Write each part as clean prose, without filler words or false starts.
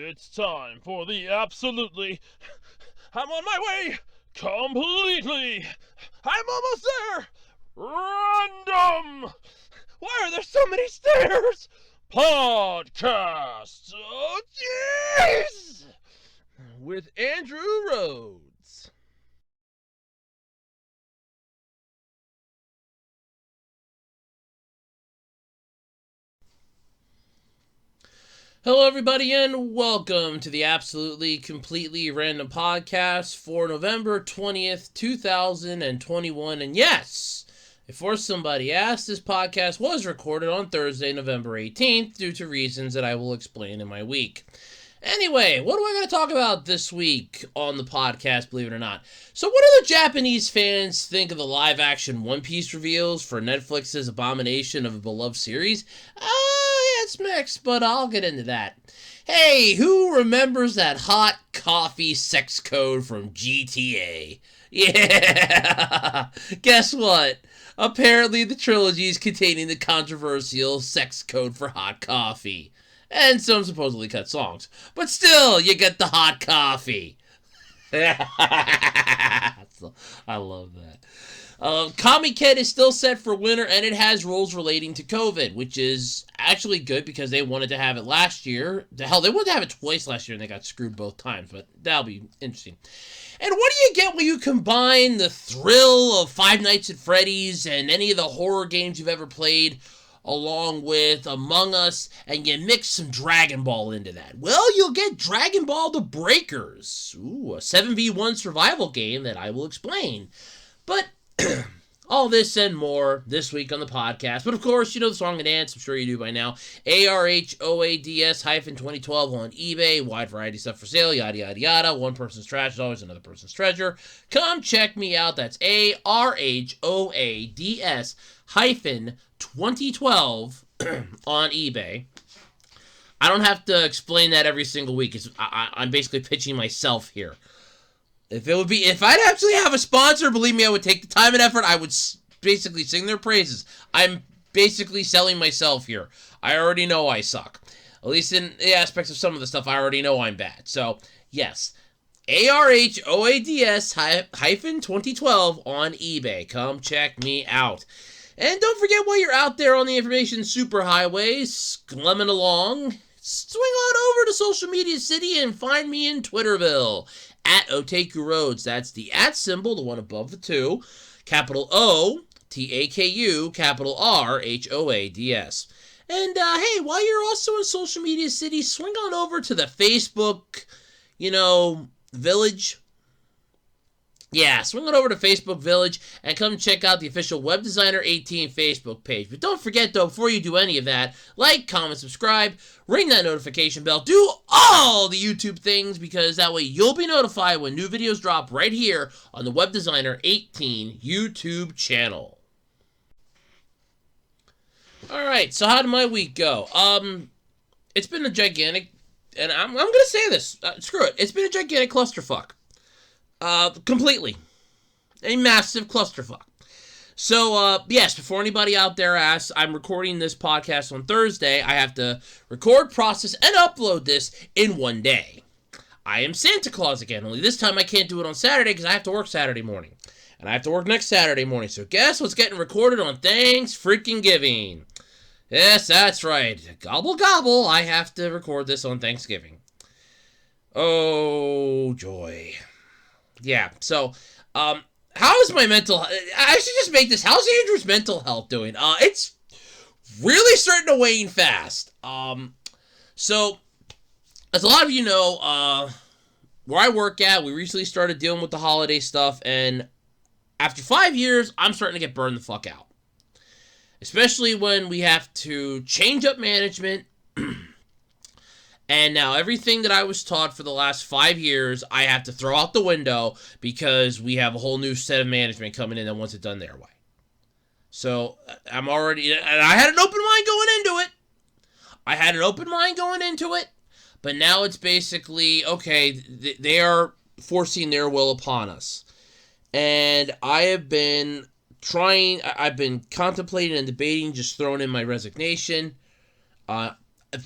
It's time for the absolutely. I'm on my way! Completely! I'm almost there! Random! Why are there so many stairs? Podcast! Oh, jeez! With Andrew Rhodes. Hello, everybody, and welcome to the Absolutely Completely Random Podcast for November 20th, 2021. And yes, before somebody asked, this podcast was recorded on Thursday, November 18th, due to reasons that I will explain in my week. Anyway, what am I going to talk about this week on the podcast, believe it or not? So what do the Japanese fans think of the live-action One Piece reveals for Netflix's abomination of a beloved series? Yeah, it's mixed, but I'll get into that. Hey, who remembers that hot coffee sex code from GTA? Yeah! Guess what? Apparently the trilogy is containing the controversial sex code for hot coffee. And some supposedly cut songs. But still, you get the hot coffee. I love that. Comiket is still set for winter, and it has rules relating to COVID, which is actually good because they wanted to have it last year. Hell, they wanted to have it twice last year, and they got screwed both times, but that'll be interesting. And what do you get when you combine the thrill of Five Nights at Freddy's and any of the horror games you've ever played along with Among Us, and you mix some Dragon Ball into that? Well, you'll get Dragon Ball The Breakers. Ooh, a 7v1 survival game that I will explain. But all this and more this week on the podcast. But of course, you know the song and dance. I'm sure you do by now. ARHOADS-2012 on eBay. Wide variety of stuff for sale. Yada, yada, yada. One person's trash is always another person's treasure. Come check me out. That's ARHOADS-2012 on eBay. I don't have to explain that every single week. I'm basically pitching myself here. If I'd actually have a sponsor, believe me, I would take the time and effort. I would basically sing their praises. I'm basically selling myself here. I already know I suck. At least in the aspects of some of the stuff, I already know I'm bad. So, yes. ARHOADS-2012 on eBay. Come check me out. And don't forget, while you're out there on the information superhighways, slumming along, swing on over to Social Media City and find me in Twitterville. At Otaku Roads. That's the at symbol, the one above the two. Capital O, T-A-K-U, capital R, H-O-A-D-S. And, hey, while you're also in Social Media City, swing on over to the Facebook, village. Yeah, swing on over to Facebook Village and come check out the official Web Designer 18 Facebook page. But don't forget, though, before you do any of that, like, comment, subscribe, ring that notification bell, do all the YouTube things, because that way you'll be notified when new videos drop right here on the Web Designer 18 YouTube channel. Alright, so how did my week go? It's been a gigantic, and I'm going to say this, screw it, it's been a gigantic clusterfuck. Completely. A massive clusterfuck. So, yes, before anybody out there asks, I'm recording this podcast on Thursday. I have to record, process, and upload this in one day. I am Santa Claus again, only this time I can't do it on Saturday because I have to work Saturday morning. And I have to work next Saturday morning. So guess what's getting recorded on Thanksgiving? Yes, that's right. Gobble gobble, I have to record this on Thanksgiving. Oh, joy. Yeah, so, how is my mental... I should just make this... How's Andrew's mental health doing? It's really starting to wane fast. So, as a lot of you know, where I work at, we recently started dealing with the holiday stuff, and after 5 years, I'm starting to get burned the fuck out. Especially when we have to change up management... And now everything that I was taught for the last 5 years, I have to throw out the window because we have a whole new set of management coming in that wants it done their way. So I'm already, and I had an open mind going into it. But now it's basically, okay, they are forcing their will upon us. And I've been contemplating and debating just throwing in my resignation.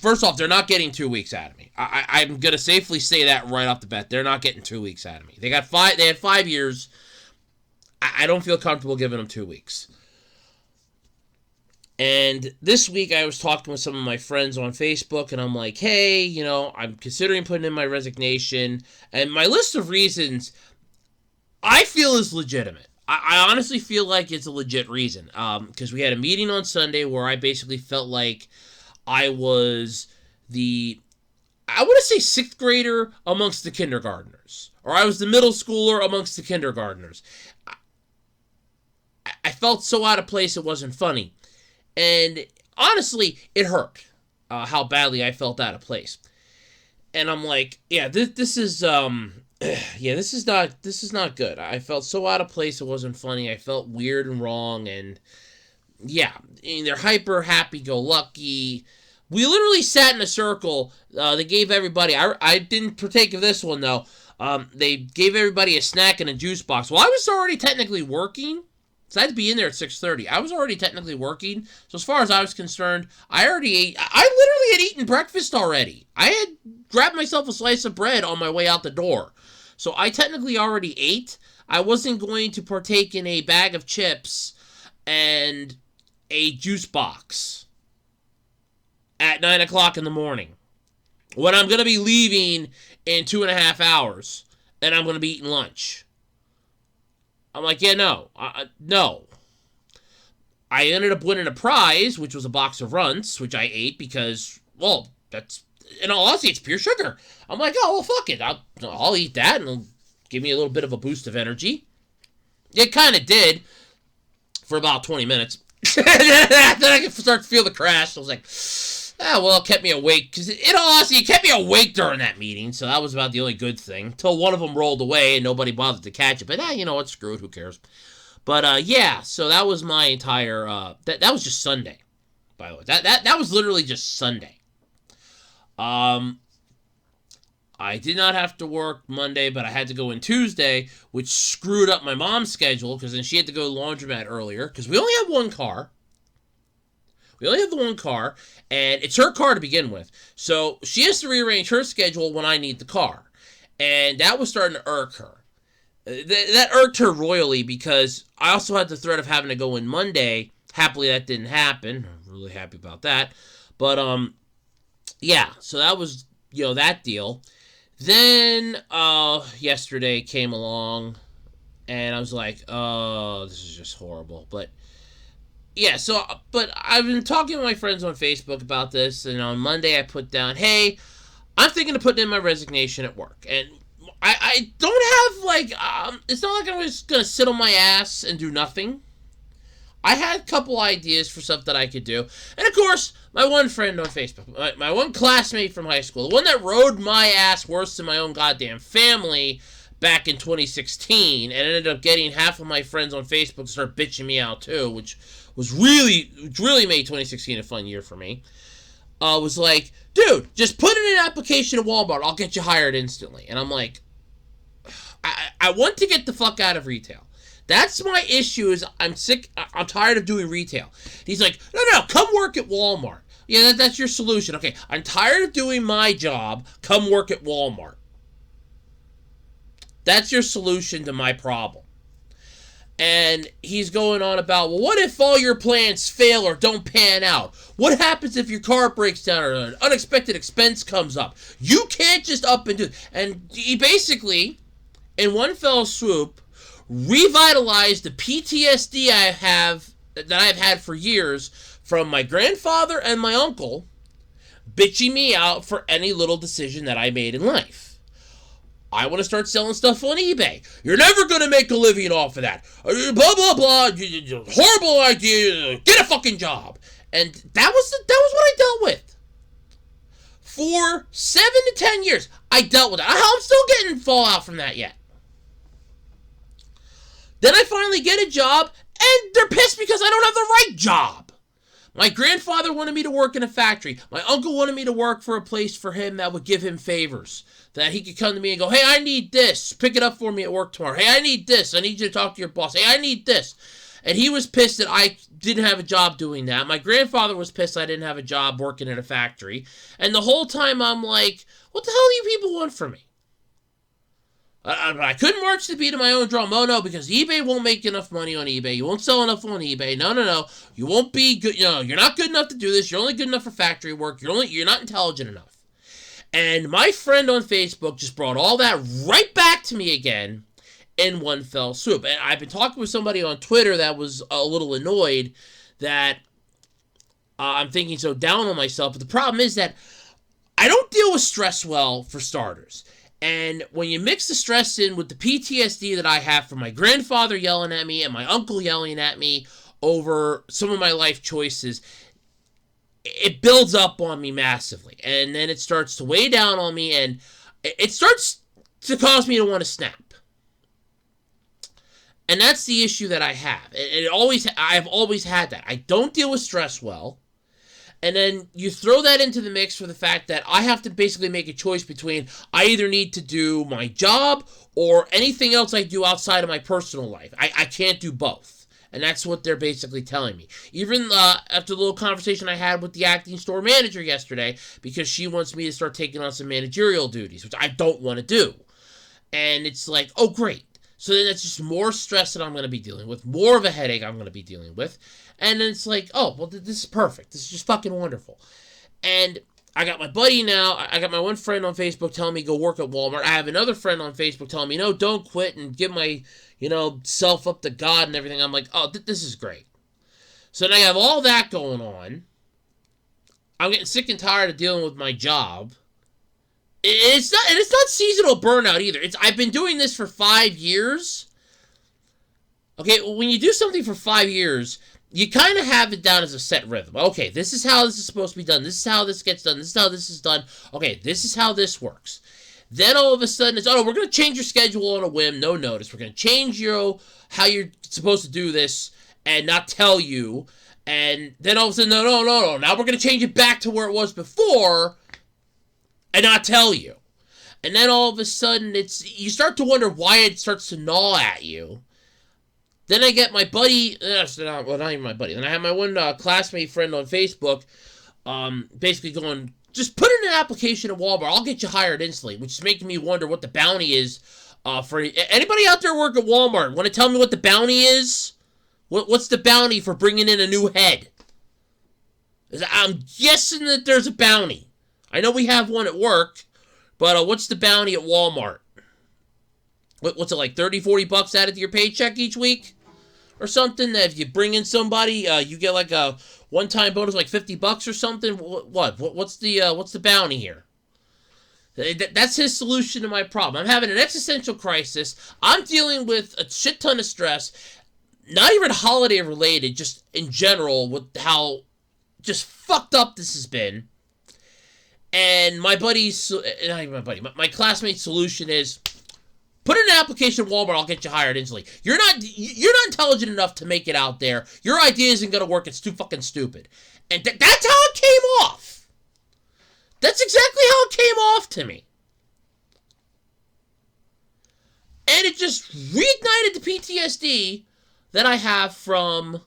First off, they're not getting 2 weeks out of me. I'm gonna safely say that right off the bat. They're not getting 2 weeks out of me. They got 5. They had 5 years. I don't feel comfortable giving them 2 weeks. And this week I was talking with some of my friends on Facebook, and I'm like, hey, I'm considering putting in my resignation. And my list of reasons I feel is legitimate. I honestly feel like it's a legit reason. Because we had a meeting on Sunday where I basically felt like I was I want to say 6th grader amongst the kindergartners. Or I was the middle schooler amongst the kindergartners. I felt so out of place it wasn't funny. And honestly, it hurt how badly I felt out of place. And I'm like, yeah, this is this is not good. I felt so out of place it wasn't funny. I felt weird and wrong, and yeah, they're hyper happy-go-lucky. We literally sat in a circle. They gave everybody. I didn't partake of this one though. They gave everybody a snack and a juice box. Well, I was already technically working. So I had to be in there at 6:30. I was already technically working. So as far as I was concerned, I already ate. I literally had eaten breakfast already. I had grabbed myself a slice of bread on my way out the door. So I technically already ate. I wasn't going to partake in a bag of chips and a juice box at 9 o'clock in the morning when I'm going to be leaving in 2.5 hours and I'm going to be eating lunch. I'm like, yeah, no. No. I ended up winning a prize, which was a box of Runts, which I ate because, well, that's, in all honesty, it's pure sugar. I'm like, oh, well, fuck it. I'll eat that, and it'll give me a little bit of a boost of energy. It kind of did for about 20 minutes. Then I could start to feel the crash. I was like, well, it kept me awake. Because, in all honesty, it kept me awake during that meeting, so that was about the only good thing. Until one of them rolled away and nobody bothered to catch it. But, you know what, screw it, who cares? But, yeah, so that was my entire, that was just Sunday, by the way. That was literally just Sunday. I did not have to work Monday, but I had to go in Tuesday, which screwed up my mom's schedule, because then she had to go to the laundromat earlier, because we only have one car. We only have the one car, and it's her car to begin with. So she has to rearrange her schedule when I need the car. And that was starting to irk her. That irked her royally, because I also had the threat of having to go in Monday. Happily, that didn't happen. I'm really happy about that. But, yeah, so that was, that deal. Then, yesterday came along, and I was like, oh, this is just horrible. But, yeah, but I've been talking to my friends on Facebook about this, and on Monday I put down, hey, I'm thinking of putting in my resignation at work. And I don't have, it's not like I'm just going to sit on my ass and do nothing. I had a couple ideas for stuff that I could do. And, of course, my one friend on Facebook, my one classmate from high school, the one that rode my ass worse than my own goddamn family back in 2016, and ended up getting half of my friends on Facebook to start bitching me out, too, which really made 2016 a fun year for me, was like, dude, just put in an application at Walmart. I'll get you hired instantly. And I'm like, I want to get the fuck out of retail. That's my issue, is I'm sick, I'm tired of doing retail. He's like, no, come work at Walmart. Yeah, that's your solution. Okay, I'm tired of doing my job. Come work at Walmart. That's your solution to my problem. And he's going on about, well, what if all your plans fail or don't pan out? What happens if your car breaks down or an unexpected expense comes up? You can't just up and do it. And he basically, in one fell swoop, revitalized the PTSD that I've had for years from my grandfather and my uncle bitching me out for any little decision that I made in life. I want to start selling stuff on eBay. You're never going to make a living off of that. Blah, blah, blah. Horrible idea. Get a fucking job. And that was what I dealt with. For 7 to 10 years, I dealt with it. I'm still getting fallout from that yet. Then I finally get a job, and they're pissed because I don't have the right job. My grandfather wanted me to work in a factory. My uncle wanted me to work for a place for him that would give him favors. That he could come to me and go, hey, I need this. Pick it up for me at work tomorrow. Hey, I need this. I need you to talk to your boss. Hey, I need this. And he was pissed that I didn't have a job doing that. My grandfather was pissed I didn't have a job working in a factory. And the whole time I'm like, what the hell do you people want from me? I couldn't march the beat of my own drum. Oh, no, because eBay won't make enough money on eBay. You won't sell enough on eBay. No. You won't be good. You're not good enough to do this. You're only good enough for factory work. You're not intelligent enough. And my friend on Facebook just brought all that right back to me again in one fell swoop. And I've been talking with somebody on Twitter that was a little annoyed that I'm thinking so down on myself. But the problem is that I don't deal with stress well, for starters. And when you mix the stress in with the PTSD that I have from my grandfather yelling at me and my uncle yelling at me over some of my life choices, it builds up on me massively. And then it starts to weigh down on me, and it starts to cause me to want to snap. And that's the issue that I have. I've always had that. I don't deal with stress well. And then you throw that into the mix for the fact that I have to basically make a choice between I either need to do my job or anything else I do outside of my personal life. I can't do both. And that's what they're basically telling me. Even after the little conversation I had with the acting store manager yesterday, because she wants me to start taking on some managerial duties, which I don't want to do. And it's like, oh, great. So then it's just more stress that I'm going to be dealing with, more of a headache I'm going to be dealing with. And then it's like, oh, well, this is perfect. This is just fucking wonderful. And I got my buddy now. I got my one friend on Facebook telling me go work at Walmart. I have another friend on Facebook telling me, no, don't quit and give my, self up to God and everything. I'm like, oh, this is great. So now I have all that going on. I'm getting sick and tired of dealing with my job. It's not seasonal burnout either. I've been doing this for 5 years. Okay, when you do something for 5 years, you kind of have it down as a set rhythm. Okay, this is how this is supposed to be done. This is how this gets done. This is how this is done. Okay, this is how this works. Then all of a sudden it's, we're going to change your schedule on a whim, no notice. We're going to change how you're supposed to do this and not tell you. And then all of a sudden, no. Now we're going to change it back to where it was before and not tell you. And then all of a sudden you start to wonder why it starts to gnaw at you. Then I get my buddy, not even my buddy. Then I have my one classmate friend on Facebook basically going, just put in an application at Walmart. I'll get you hired instantly, which is making me wonder what the bounty is for anybody out there work at Walmart. Want to tell me what the bounty is? What's the bounty for bringing in a new head? I'm guessing that there's a bounty. I know we have one at work, but what's the bounty at Walmart? What's it, like 30, 40 bucks added to your paycheck each week? Or something, that if you bring in somebody, you get like a one-time bonus, like 50 bucks or something? What's the bounty here? That's his solution to my problem. I'm having an existential crisis. I'm dealing with a shit ton of stress. Not even holiday related, just in general, with how just fucked up this has been. And my classmate's solution is, put in an application at Walmart, I'll get you hired instantly. You're not intelligent enough to make it out there. Your idea isn't going to work. It's too fucking stupid. And that's how it came off. That's exactly how it came off to me. And it just reignited the PTSD that I have from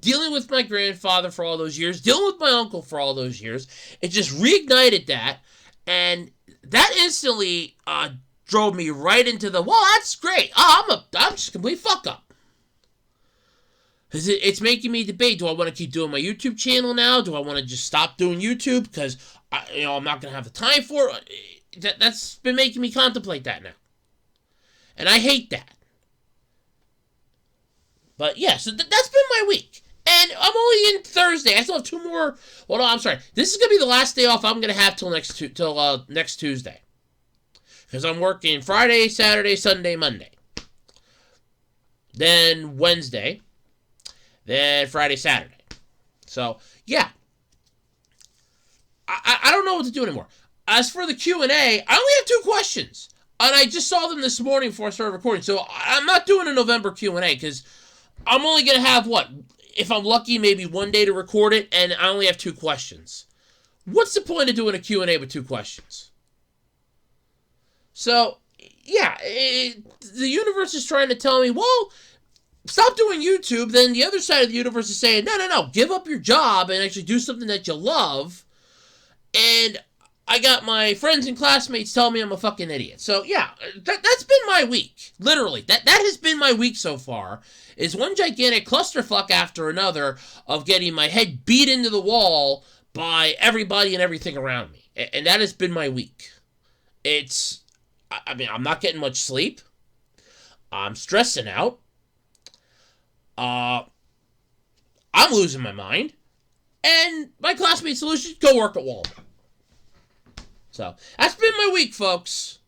dealing with my grandfather for all those years, dealing with my uncle for all those years. It just reignited that. And that instantly drove me right into the, well, that's great. I'm just a complete fuck up. It's making me debate, do I want to keep doing my YouTube channel now? Do I want to just stop doing YouTube because I'm not going to have the time for it? That's been making me contemplate that now. And I hate that. But yeah, so that's been my week. And I'm only in Thursday. I still have 2 more. Well, no, I'm sorry. This is going to be the last day off I'm going to have till next Tuesday. Because I'm working Friday, Saturday, Sunday, Monday. Then Wednesday. Then Friday, Saturday. So, yeah. I don't know what to do anymore. As for the Q&A, I only have 2 questions. And I just saw them this morning before I started recording. So, I'm not doing a November Q&A because I'm only going to have, if I'm lucky, maybe 1 day to record it. And I only have 2 questions. What's the point of doing a Q&A with 2 questions? So, yeah, the universe is trying to tell me, well, stop doing YouTube, then the other side of the universe is saying, no, give up your job and actually do something that you love. And I got my friends and classmates telling me I'm a fucking idiot. So, yeah, that's been my week. Literally. That has been my week so far, is one gigantic clusterfuck after another of getting my head beat into the wall by everybody and everything around me. And that has been my week. I'm not getting much sleep. I'm stressing out. I'm losing my mind. And my classmate's solution, go work at Walmart. So, that's been my week, folks.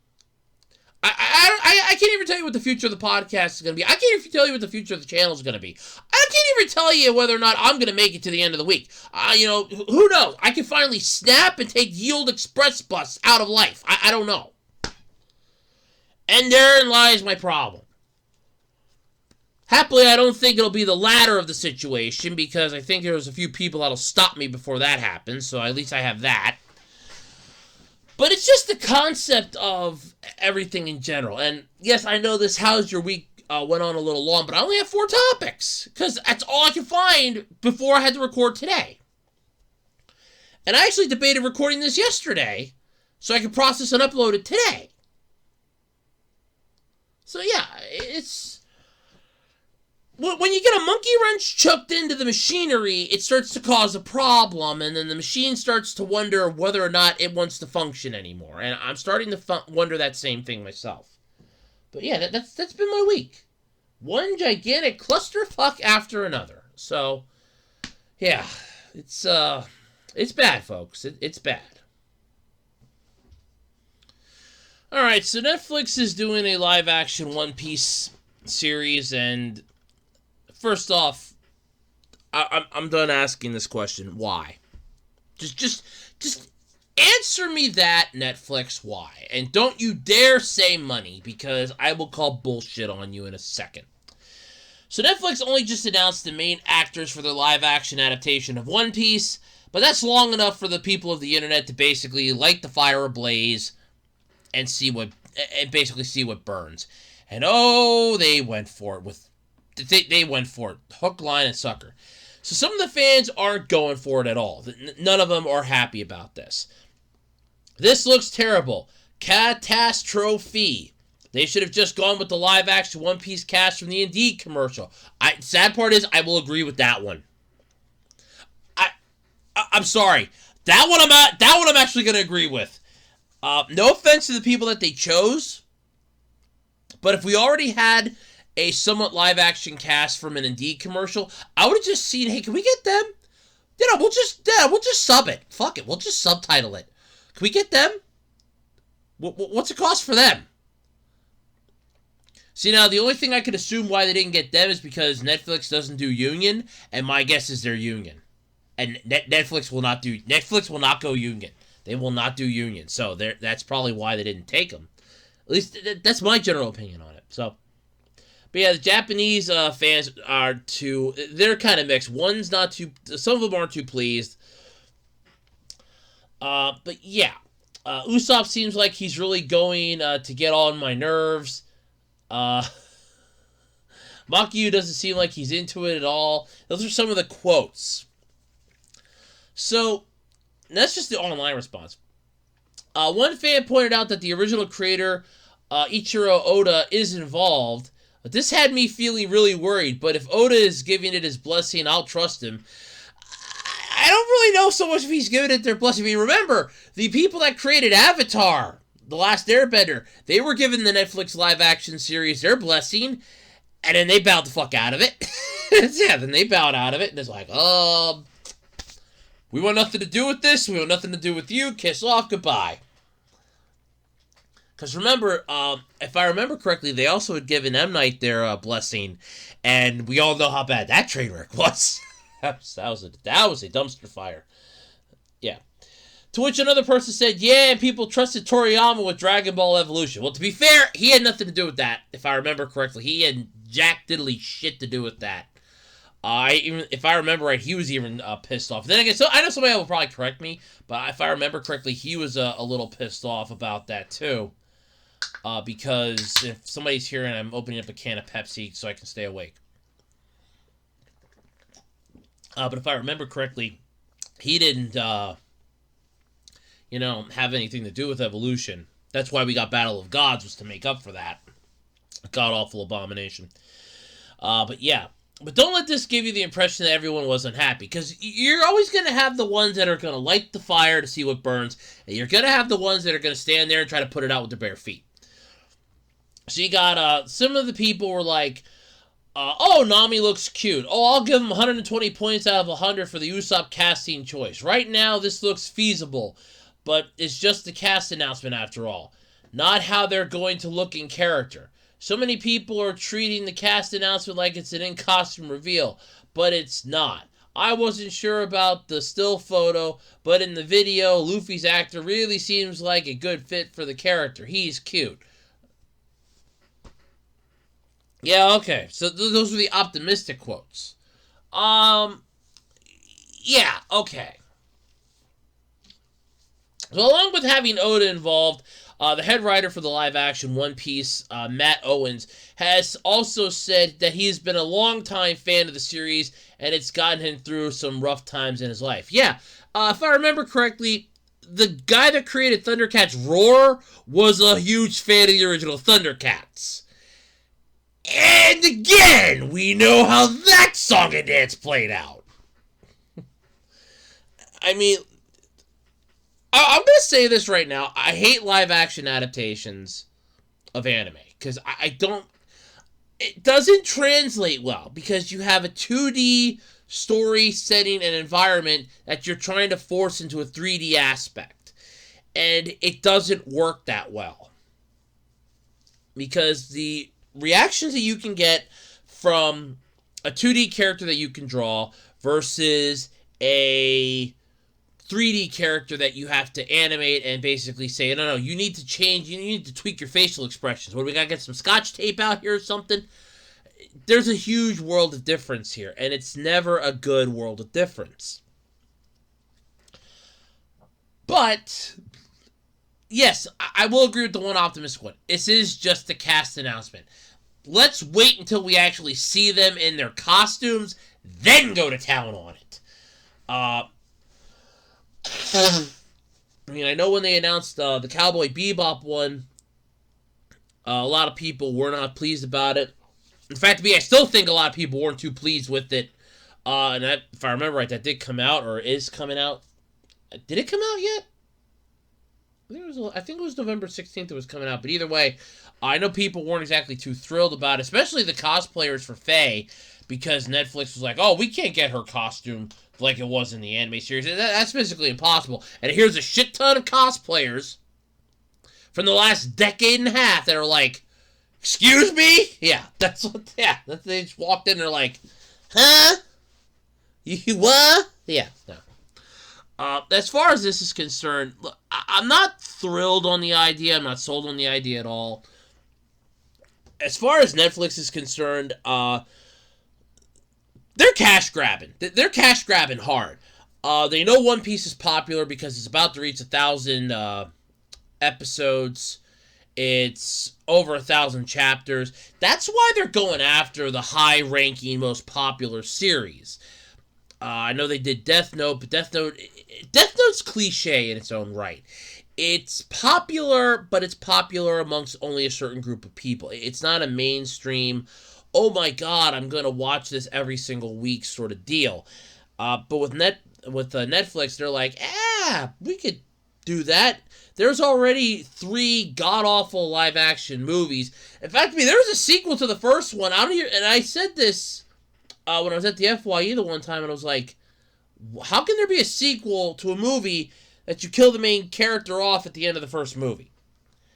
I can't even tell you what the future of the podcast is going to be. I can't even tell you what the future of the channel is going to be. I can't even tell you whether or not I'm going to make it to the end of the week. Who knows? I can finally snap and take Yield Express Bus out of life. I don't know. And therein lies my problem. Happily, I don't think it'll be the latter of the situation, because I think there's a few people that'll stop me before that happens, so at least I have that. But it's just the concept of everything in general. And yes, I know this How's Your Week went on a little long, but I only have 4 topics, because that's all I could find before I had to record today. And I actually debated recording this yesterday, so I could process and upload it today. So yeah, it's... When you get a monkey wrench chucked into the machinery, it starts to cause a problem, and then the machine starts to wonder whether or not it wants to function anymore. And I'm starting to wonder that same thing myself. But yeah, that's been my week. One gigantic clusterfuck after another. So, yeah, it's bad, folks. It's bad. Alright, so Netflix is doing a live-action One Piece series, and... First off, I'm done asking this question. Why? Just answer me that, Netflix. Why? And don't you dare say money, because I will call bullshit on you in a second. So Netflix only just announced the main actors for their live-action adaptation of One Piece, but that's long enough for the people of the internet to basically light the fire ablaze and basically see what burns. And oh, they went for it with. They went for it. Hook, line, and sucker. So some of the fans aren't going for it at all. None of them are happy about this. This looks terrible. Catastrophe. They should have just gone with the live-action One Piece cast from the Indeed commercial. Sad part is, I will agree with that one. I'm sorry. That one I'm actually going to agree with. No offense to the people that they chose, but if we already had a somewhat live-action cast from an Indeed commercial, I would have just seen, hey, can we get them? We'll just sub it. Fuck it, we'll just subtitle it. Can we get them? What's it cost for them? See, now, the only thing I could assume why they didn't get them is because Netflix doesn't do union, and my guess is they're union. And Netflix will not go union. They will not do union, so that's probably why they didn't take them. At least, that's my general opinion on it, so... But yeah, the Japanese fans they're kind of mixed. Some of them aren't too pleased. But yeah, Usopp seems like he's really going to get on my nerves. Makiyu doesn't seem like he's into it at all. Those are some of the quotes. So, that's just the online response. One fan pointed out that the original creator, Ichiro Oda, is involved. But this had me feeling really worried, but if Oda is giving it his blessing, I'll trust him. I don't really know so much if he's giving it their blessing. I mean, remember, the people that created Avatar, The Last Airbender, they were given the Netflix live-action series their blessing, and then they bowed the fuck out of it. Yeah, then they bowed out of it, and it's like, we want nothing to do with this, we want nothing to do with you, kiss off, goodbye. Because remember, if I remember correctly, they also had given M. Night their blessing, and we all know how bad that train wreck was. that was a dumpster fire. Yeah. To which another person said, yeah, people trusted Toriyama with Dragon Ball Evolution. Well, to be fair, he had nothing to do with that, if I remember correctly. He had jack diddly shit to do with that. If I remember right, he was even pissed off. Then again, so I know somebody will probably correct me, but if I remember correctly, he was a little pissed off about that too. Because if somebody's here and I'm opening up a can of Pepsi so I can stay awake. But if I remember correctly, he didn't, have anything to do with evolution. That's why we got Battle of Gods, was to make up for that god-awful abomination. But yeah. But don't let this give you the impression that everyone was unhappy, because you're always going to have the ones that are going to light the fire to see what burns, and you're going to have the ones that are going to stand there and try to put it out with their bare feet. So you got, some of the people were like, oh, Nami looks cute. Oh, I'll give him 120 points out of 100 for the Usopp casting choice. Right now, this looks feasible, but it's just the cast announcement after all, not how they're going to look in character. So many people are treating the cast announcement like it's an in-costume reveal, but it's not. I wasn't sure about the still photo, but in the video, Luffy's actor really seems like a good fit for the character. He's cute. Yeah, okay. So those were the optimistic quotes. Yeah, okay. So along with having Oda involved, the head writer for the live-action One Piece, Matt Owens, has also said that he's been a long-time fan of the series, and it's gotten him through some rough times in his life. Yeah, if I remember correctly, the guy that created Thundercats Roar was a huge fan of the original Thundercats. And again, we know how that song and dance played out. I mean, I'm going to say this right now. I hate live-action adaptations of anime, because I don't... It doesn't translate well, because you have a 2D story, setting, and environment that you're trying to force into a 3D aspect. And it doesn't work that well. Because the reactions that you can get from a 2D character that you can draw versus a 3D character that you have to animate and basically say, no, you need to change, you need to tweak your facial expressions. What, do we gotta get some scotch tape out here or something? There's a huge world of difference here, and it's never a good world of difference. But yes, I will agree with the one optimistic one. This is just a cast announcement. Let's wait until we actually see them in their costumes, then go to town on it. I mean, I know when they announced the Cowboy Bebop one, a lot of people were not pleased about it. In fact, I still think a lot of people weren't too pleased with it. And that, if I remember right, that did come out, or is coming out. Did it come out yet? I think it was November 16th it was coming out. But either way, I know people weren't exactly too thrilled about it, especially the cosplayers for Faye, because Netflix was like, oh, we can't get her costume like it was in the anime series. That's physically impossible. And here's a shit ton of cosplayers from the last decade and a half that are like, excuse me? Yeah, they just walked in and they're like, huh? You what? Yeah, no. As far as this is concerned, look, I'm not thrilled on the idea. I'm not sold on the idea at all. As far as Netflix is concerned, they're cash grabbing. They're cash grabbing hard. They know One Piece is popular because it's about to reach 1,000 episodes. It's over 1,000 chapters. That's why they're going after the high-ranking, most popular series. I know they did Death Note, but Death Note's cliche in its own right. It's popular, but it's popular amongst only a certain group of people. It's not a mainstream, oh my god, I'm going to watch this every single week sort of deal. But with Netflix, they're like, we could do that. There's already 3 god-awful live-action movies. In fact, there was a sequel to the first one. And I said this when I was at the FYE the one time, and I was like, how can there be a sequel to a movie that you kill the main character off at the end of the first movie?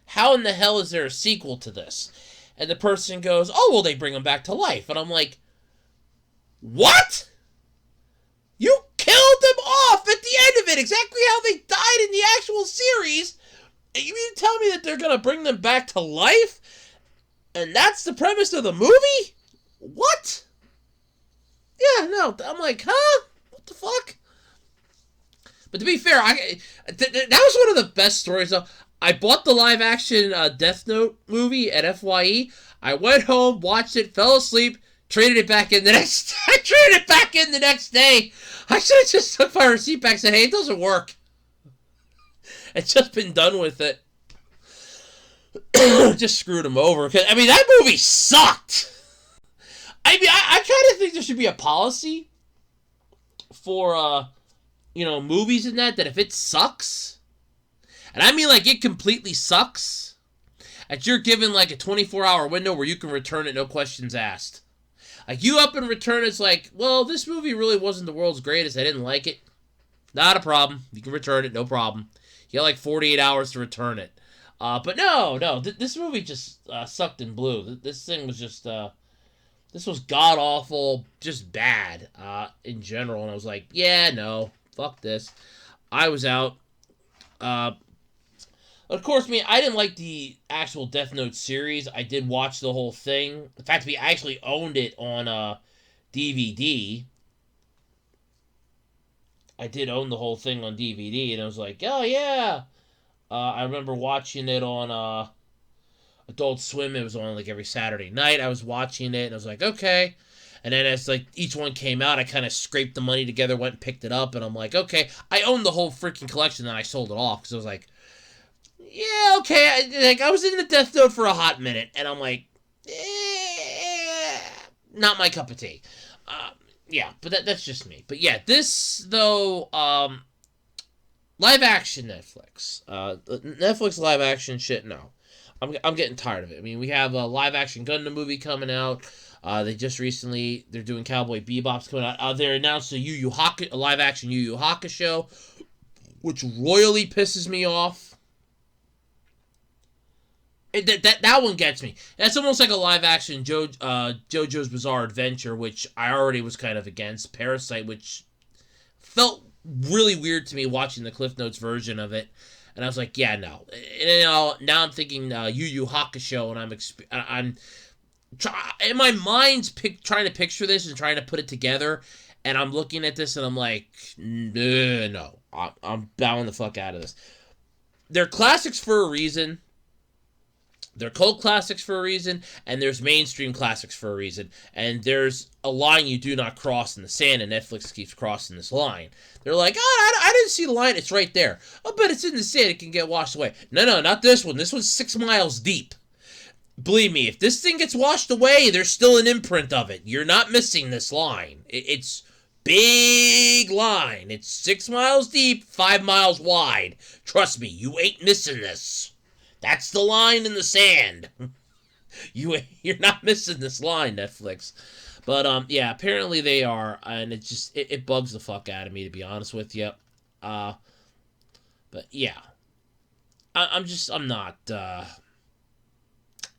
How in the hell is there a sequel to this? And the person goes, oh, well, they bring him back to life. And I'm like, what? You killed them off at the end of it, exactly how they died in the actual series. And you mean to tell me that they're going to bring them back to life? And that's the premise of the movie? What? Yeah, no, I'm like, huh? What the fuck? But to be fair, that was one of the best stories, though. I bought the live-action Death Note movie at FYE. I went home, watched it, fell asleep, Traded it back in the next. I traded it back in the next day. I should have just took my receipt back and said, "Hey, it doesn't work." It's just been done with it. Just screwed him over. I mean, that movie sucked. I mean, I kind of think there should be a policy for, movies and that if it sucks, and I mean, like, it completely sucks, that you're given, like, a 24-hour window where you can return it, no questions asked. Like, you up and return it's like, well, this movie really wasn't the world's greatest. I didn't like it. Not a problem. You can return it, no problem. You got, like, 48 hours to return it. But no, this movie just sucked and blew. This thing was just, this was god-awful, just bad in general. And I was like, yeah, no, fuck this. I was out. Of course, I didn't like the actual Death Note series. I did watch the whole thing. In fact, we actually owned it on DVD. I did own the whole thing on DVD, and I was like, oh, yeah. I remember watching it on Adult Swim. It was on like every Saturday night. I was watching it, and I was like, okay. And then as like each one came out, I kind of scraped the money together, went and picked it up, and I'm like, okay. I owned the whole freaking collection, then I sold it off because I was like, yeah, okay. I was in the Death Note for a hot minute, and I'm like, not my cup of tea. Yeah, but that's just me. But yeah, this though. Live action Netflix. Netflix live action shit, no. I'm getting tired of it. I mean, we have a live action Gundam movie coming out. They're doing Cowboy Bebop's coming out. They announced a live action Yu Yu Hakusho, which royally pisses me off. That one gets me. That's almost like a live action JoJo's Bizarre Adventure, which I already was kind of against. Parasite, which felt really weird to me watching the Cliff Notes version of it, and I was like, yeah, no. And now I'm thinking Yu Yu Hakusho, and I'm in my mind's trying to picture this and trying to put it together, and I'm looking at this and I'm like, no, I'm bowing the fuck out of this. They're classics for a reason. They're cult classics for a reason, and there's mainstream classics for a reason, and there's a line you do not cross in the sand, and Netflix keeps crossing this line. They're like, I didn't see the line, it's right there. Oh, but it's in the sand, it can get washed away. No, not this one. This one's 6 miles deep. Believe me, if this thing gets washed away, there's still an imprint of it. You're not missing this line. It's big line. It's 6 miles deep, 5 miles wide. Trust me, you ain't missing this. That's the line in the sand. You're not missing this line, Netflix. But, yeah, apparently they are, and it bugs the fuck out of me, to be honest with you. But, yeah. I'm not,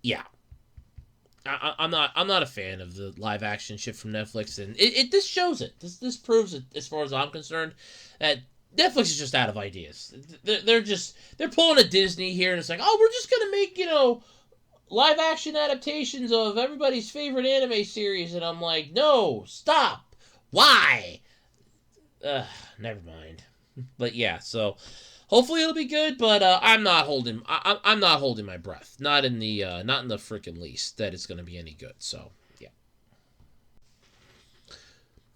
yeah. I'm not a fan of the live action shit from Netflix, and this shows it. This proves it, as far as I'm concerned, that Netflix is just out of ideas. They're pulling a Disney here, and it's like, oh, we're just gonna make, live action adaptations of everybody's favorite anime series, and I'm like, no, stop. Why? Never mind. But yeah, so hopefully it'll be good, but I'm not holding my breath. Not in the freaking least that it's gonna be any good. So yeah.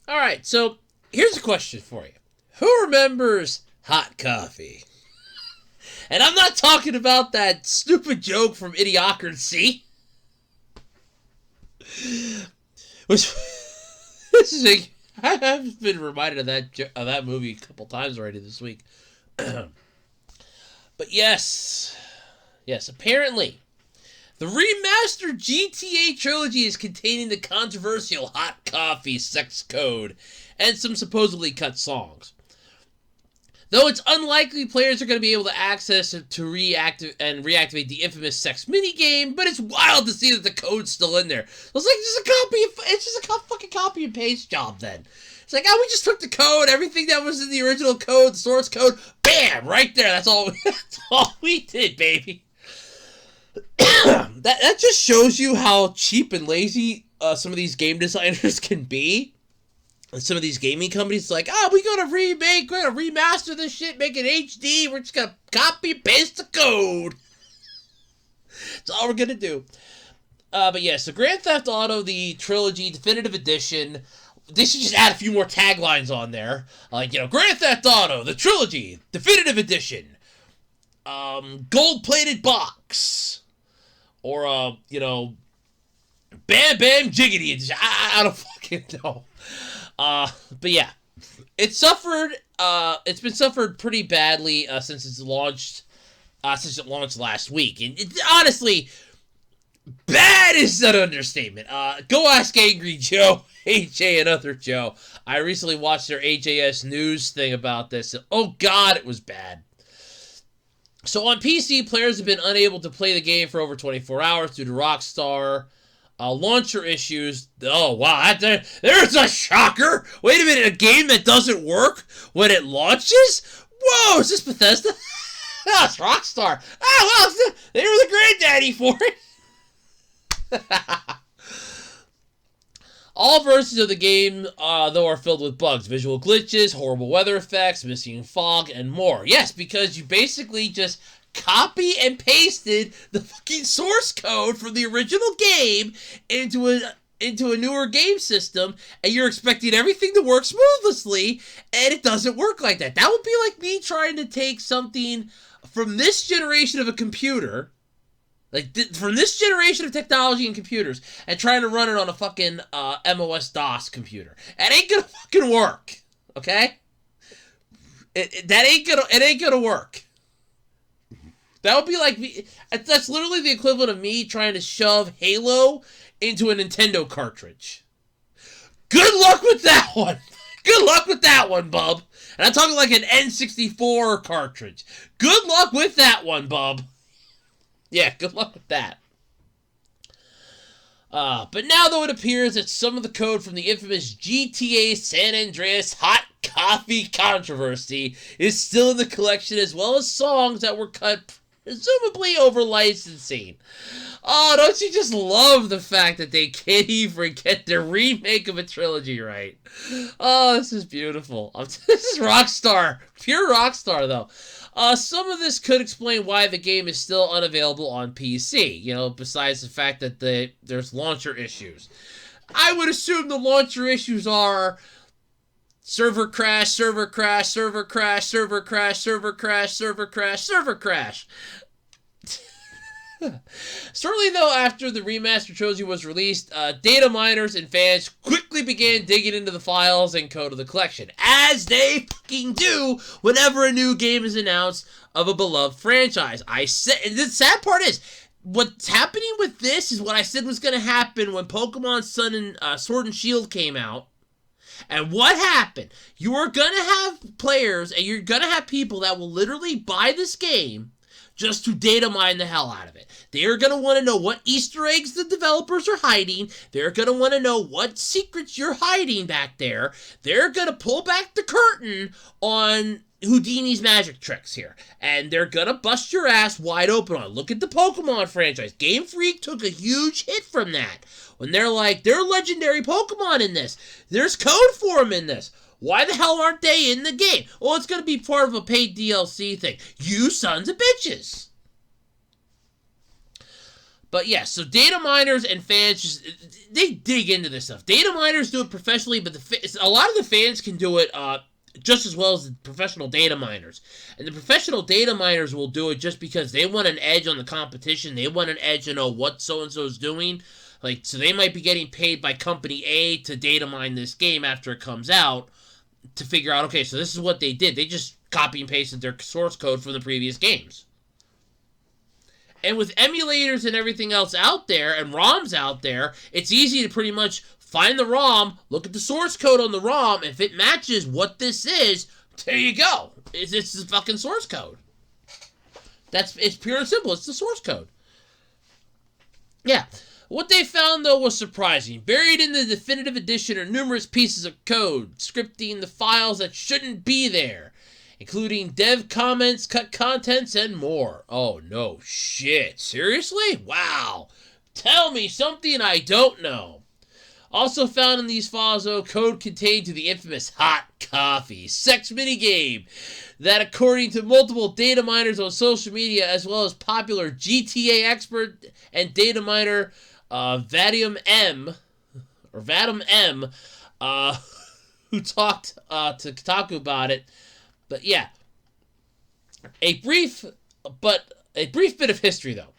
All right, so here's a question for you. Who remembers hot coffee? And I'm not talking about that stupid joke from Idiocracy. I've been reminded of that movie a couple times already this week. But yes, apparently, the remastered GTA Trilogy is containing the controversial hot coffee sex code and some supposedly cut songs. Though it's unlikely players are going to be able to access it to reactivate the infamous sex minigame, but it's wild to see that the code's still in there. It's like it's just a fucking copy and paste job then. It's like, we just took the code, everything that was in the original code, the source code, bam, right there. That's all we did, baby. that just shows you how cheap and lazy some of these game designers can be. And some of these gaming companies like, we're gonna remaster this shit, make it HD, we're just gonna copy and paste the code. That's all we're gonna do. But yeah, so Grand Theft Auto, the Trilogy Definitive Edition. They should just add a few more taglines on there. Like, Grand Theft Auto, the Trilogy, Definitive Edition. Gold-plated box. Or, Bam Bam Jiggity Edition. I don't fucking know. But yeah. It's been suffered pretty badly since it launched last week. And honestly, bad is an understatement. Go ask Angry Joe, AJ, and other Joe. I recently watched their AJS news thing about this. And, oh God, it was bad. So on PC, players have been unable to play the game for over 24 hours due to Rockstar launcher issues. Oh, wow. There's a shocker. Wait a minute. A game that doesn't work when it launches? Whoa, is this Bethesda? No, it's Rockstar. Oh, well, they were the granddaddy for it. All versions of the game, though, are filled with bugs, visual glitches, horrible weather effects, missing fog, and more. Yes, because you basically just copy and pasted the fucking source code from the original game into a newer game system, and you're expecting everything to work smoothly, and it doesn't work like that. That would be like me trying to take something from this generation of a computer, from this generation of technology and computers, and trying to run it on a fucking MOS-DOS computer. It ain't gonna fucking work, okay? It ain't gonna work. That would be like me. That's literally the equivalent of me trying to shove Halo into a Nintendo cartridge. Good luck with that one. Good luck with that one, bub. And I'm talking like an N64 cartridge. Good luck with that one, bub. Yeah, good luck with that. But now, though, it appears that some of the code from the infamous GTA San Andreas hot coffee controversy is still in the collection, as well as songs that were cut presumably over licensing. Oh, don't you just love the fact that they can't even get their remake of a trilogy right? Oh, this is beautiful. This is Rockstar. Pure Rockstar, though. Some of this could explain why the game is still unavailable on PC, besides the fact that there's launcher issues. I would assume the launcher issues are server crash, server crash, server crash, server crash, server crash, server crash, server crash. Shortly, though, after the remastered trilogy was released, data miners and fans quickly began digging into the files and code of the collection, as they fucking do whenever a new game is announced of a beloved franchise. And the sad part is, what's happening with this is what I said was going to happen when Pokemon Sword and Shield came out. And what happened? You are going to have players, and you're going to have people that will literally buy this game just to data mine the hell out of it. They're going to want to know what Easter eggs the developers are hiding. They're going to want to know what secrets you're hiding back there. They're going to pull back the curtain on Houdini's magic tricks here. And they're going to bust your ass wide open on. Look at the Pokemon franchise. Game Freak took a huge hit from that. When they're like, there are legendary Pokemon in this. There's code for them in this. Why the hell aren't they in the game? Well, it's going to be part of a paid DLC thing. You sons of bitches. But yeah, so data miners and fans, they dig into this stuff. Data miners do it professionally, but a lot of the fans can do it just as well as the professional data miners. And the professional data miners will do it just because they want an edge on the competition. They want an edge to know what so-and-so is doing. So they might be getting paid by company A to data mine this game after it comes out, to figure out, okay, so this is what they did. They just copy and pasted their source code from the previous games. And with emulators and everything else out there, and ROMs out there, it's easy to pretty much find the ROM, look at the source code on the ROM, if it matches what this is, there you go. It's the fucking source code. It's pure and simple. It's the source code. Yeah. What they found, though, was surprising. Buried in the definitive edition are numerous pieces of code, scripting the files that shouldn't be there, including dev comments, cut contents, and more. Oh, no shit. Seriously? Wow. Tell me something I don't know. Also found in these files, though, code contained to the infamous hot coffee sex minigame that, according to multiple data miners on social media, as well as popular GTA expert and data miner Vadim M, who talked to Kotaku about it. But yeah, a brief bit of history though.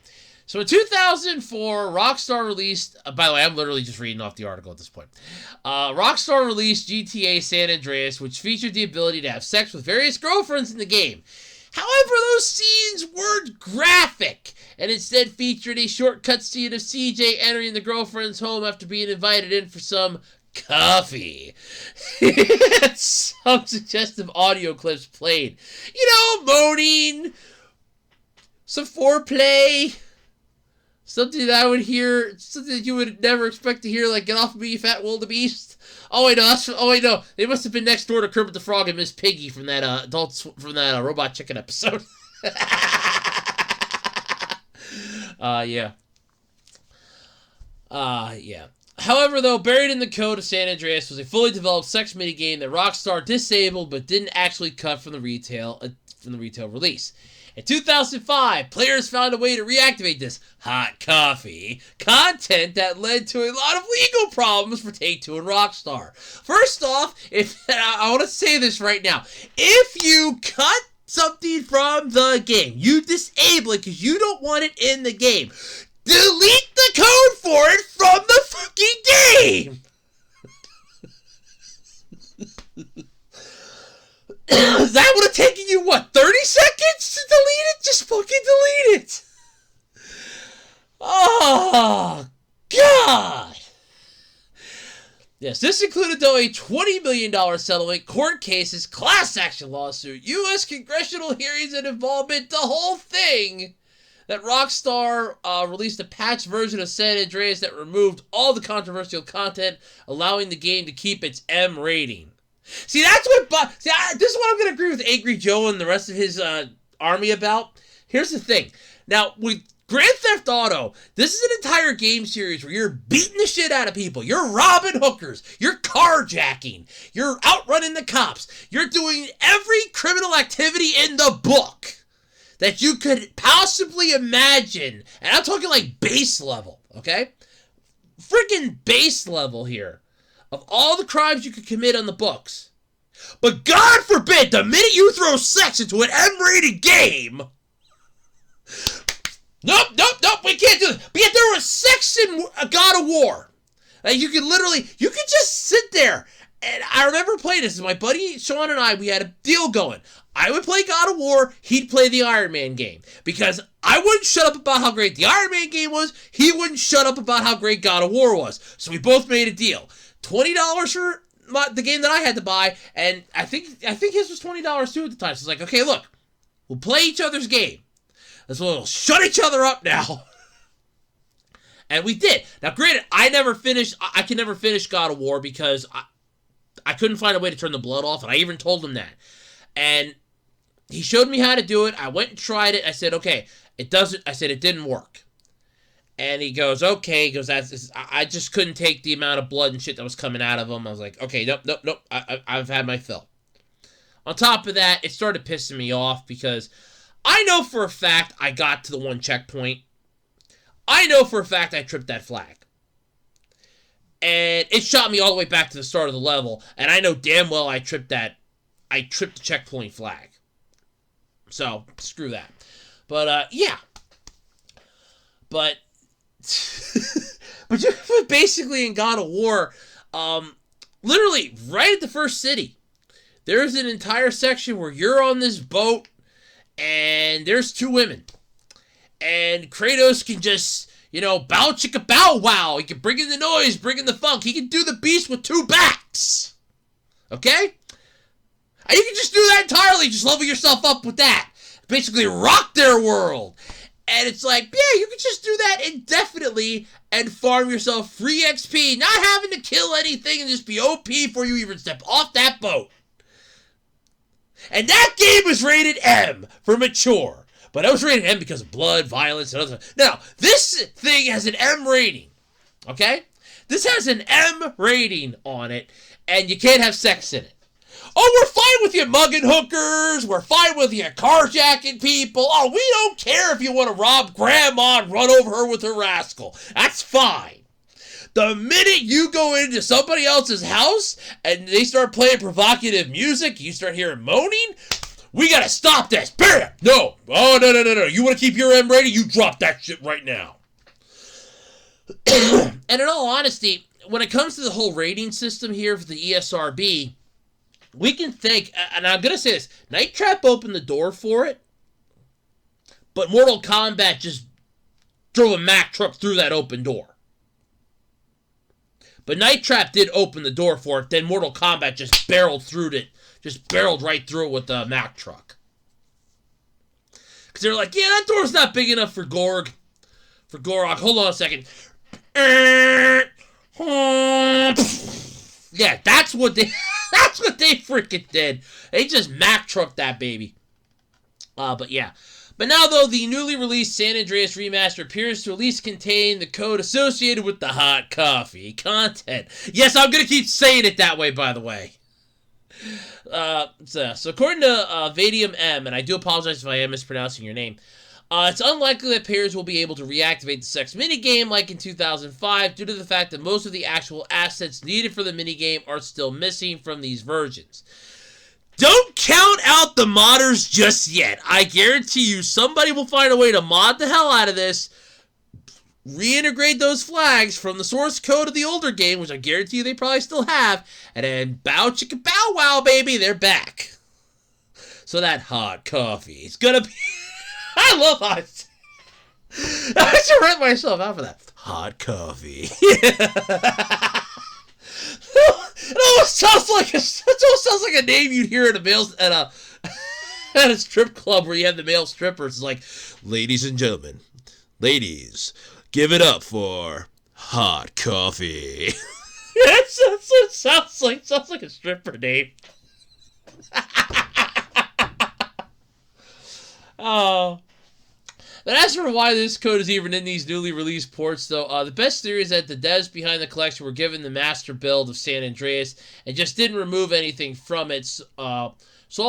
So in 2004, Rockstar released. By the way, I'm literally just reading off the article at this point. Rockstar released GTA San Andreas, which featured the ability to have sex with various girlfriends in the game. However, those scenes weren't graphic, and instead featured a short cutscene of CJ entering the girlfriend's home after being invited in for some coffee. Some suggestive audio clips played. Moaning, some foreplay, something that I would hear, something that you would never expect to hear, like, "Get off of me, you fat wildebeest." Oh wait, no, they must have been next door to Kermit the Frog and Miss Piggy from that Robot Chicken episode. Yeah. Yeah. However, though, buried in the code of San Andreas was a fully developed sex minigame that Rockstar disabled but didn't actually cut from the retail release. In 2005, players found a way to reactivate this hot coffee content that led to a lot of legal problems for Take-Two and Rockstar. First off, I want to say this right now, if you cut something from the game, you disable it because you don't want it in the game, delete the code for it from the fucking game! That would have taken you, 30 seconds to delete it? Just fucking delete it! Oh, God! Yes, this included, though, a $20 million settlement, court cases, class action lawsuit, U.S. congressional hearings and involvement, the whole thing. That Rockstar released a patched version of San Andreas that removed all the controversial content, allowing the game to keep its M rating. See, this is what I'm going to agree with Angry Joe and the rest of his army about. Here's the thing. Now, with Grand Theft Auto, this is an entire game series where you're beating the shit out of people. You're robbing hookers. You're carjacking. You're outrunning the cops. You're doing every criminal activity in the book that you could possibly imagine. And I'm talking like base level, okay? Freaking base level here. Of all the crimes you could commit on the books. But God forbid, the minute you throw sex into an M-rated game... Nope, we can't do it. But yet there was sex in God of War. You could just sit there. And I remember playing this. My buddy Sean and I, we had a deal going. I would play God of War, he'd play the Iron Man game. Because I wouldn't shut up about how great the Iron Man game was, he wouldn't shut up about how great God of War was. So we both made a deal. $20 for the game that I had to buy, and I think his was $20 too at the time. So it's like, okay, look, we'll play each other's game. We'll shut each other up now. And we did. Now, granted, I can never finish God of War because I couldn't find a way to turn the blood off, and I even told him that. And he showed me how to do it. I went and tried it. I said, okay, it didn't work. And he goes, okay. He goes, I just couldn't take the amount of blood and shit that was coming out of him. I was like, okay, nope. I've had my fill. On top of that, it started pissing me off because I know for a fact I got to the one checkpoint. I know for a fact I tripped that flag. And it shot me all the way back to the start of the level. And I know damn well I tripped the checkpoint flag. So, screw that. But, yeah. But basically in God of War, literally right at the first city, there's an entire section where you're on this boat and there's two women. And Kratos can just, bow chicka bow wow. He can bring in the noise, bring in the funk. He can do the beast with two backs. Okay? And you can just do that entirely. Just level yourself up with that. Basically rock their world. And it's like, yeah, you can just do that indefinitely and farm yourself free XP, not having to kill anything and just be OP before you even step off that boat. And that game was rated M for mature. But it was rated M because of blood, violence, and other stuff. Now, this thing has an M rating. Okay? This has an M rating on it, and you can't have sex in it. Oh, we're fine with you mugging hookers. We're fine with you carjacking people. Oh, we don't care if you want to rob grandma and run over her with a rascal. That's fine. The minute you go into somebody else's house and they start playing provocative music, you start hearing moaning, we gotta stop this. Period. No. Oh, no. You want to keep your M rating? You drop that shit right now. And in all honesty, when it comes to the whole rating system here for the ESRB, we can thank, and I'm going to say this, Night Trap opened the door for it, but Mortal Kombat just drove a Mack truck through that open door. But Night Trap did open the door for it, then Mortal Kombat just barreled right through it with the Mack truck. Because they're like, yeah, that door's not big enough for Gorg. For Gorok. Hold on a second. Yeah, that's what they freaking did. They just Mack trucked that baby. But yeah. But now, though, the newly released San Andreas Remaster appears to at least contain the code associated with the hot coffee content. Yes, I'm going to keep saying it that way, by the way. So according to Vadium M, and I do apologize if I am mispronouncing your name, it's unlikely that players will be able to reactivate the sex minigame like in 2005 due to the fact that most of the actual assets needed for the minigame are still missing from these versions. Don't count out the modders just yet. I guarantee you somebody will find a way to mod the hell out of this, reintegrate those flags from the source code of the older game, which I guarantee you they probably still have, and then bow chicka bow wow, baby, they're back. So that hot coffee is gonna be... I love hot... I should write myself out for that. Hot coffee. It almost sounds like a name you'd hear at a strip club where you have the male strippers. It's like, ladies and gentlemen, ladies, give it up for hot coffee. It sounds like a stripper name. Oh. But as for why this code is even in these newly released ports, though, the best theory is that the devs behind the collection were given the master build of San Andreas and just didn't remove anything from it. So all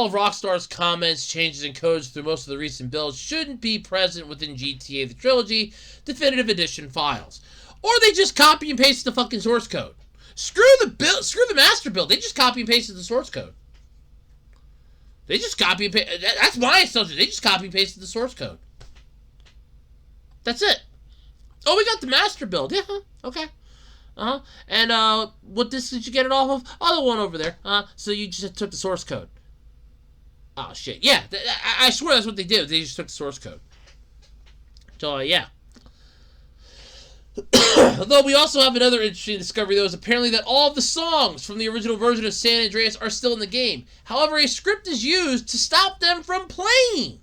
of Rockstar's comments, changes, and codes through most of the recent builds shouldn't be present within GTA The Trilogy Definitive Edition files. Or they just copy and paste the fucking source code. Screw the master build. They just copy and pasted the source code. They just copy and paste. That's my assumption. They just copy and pasted the source code. That's it. Oh, we got the master build. Yeah, okay. And what disc did you get it off of? Oh, the one over there. So you just took the source code. Oh, shit. Yeah, I swear that's what they did. They just took the source code. So, yeah. Although we also have another interesting discovery, though, is apparently that all of the songs from the original version of San Andreas are still in the game. However, a script is used to stop them from playing.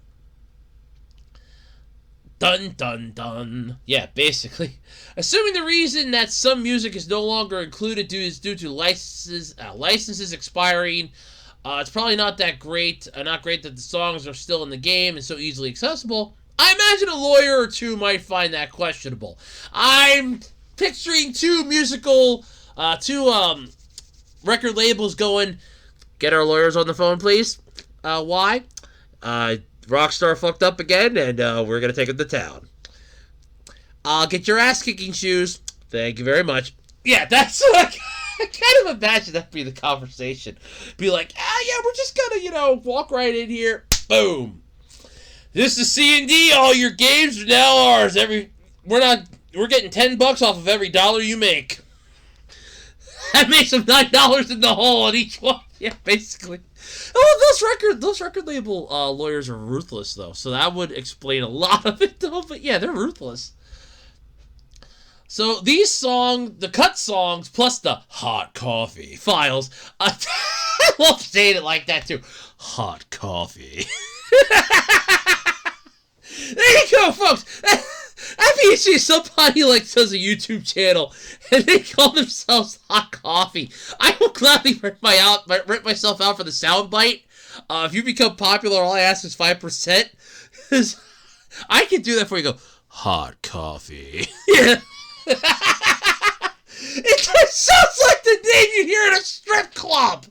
Dun, dun, dun. Yeah, basically. Assuming the reason that some music is no longer included is due to licenses expiring, it's probably not that great. Not great that the songs are still in the game and so easily accessible. I imagine a lawyer or two might find that questionable. I'm picturing two record labels going, get our lawyers on the phone, please. Why? Rockstar fucked up again, and we're going to take them to town. I'll get your ass-kicking shoes. Thank you very much. Yeah, that's like... I kind of imagine that'd be the conversation. Be like, yeah, we're just going to, walk right in here. Boom. This is C&D. All your games are now ours. We're getting $10 off of every dollar you make. That makes them $9 in the hole on each one. Yeah, basically. Oh, those record label lawyers are ruthless, though. So that would explain a lot of it, though. But yeah, they're ruthless. So these songs, the cut songs, plus the hot coffee files. I love saying it like that, too. Hot coffee. There you go, folks. I mean, see somebody does a YouTube channel and they call themselves Hot Coffee. I will gladly rip myself out for the soundbite. If you become popular, all I ask is 5%. I can do that for you. Go Hot Coffee. Yeah. It just sounds like the name you hear at a strip club.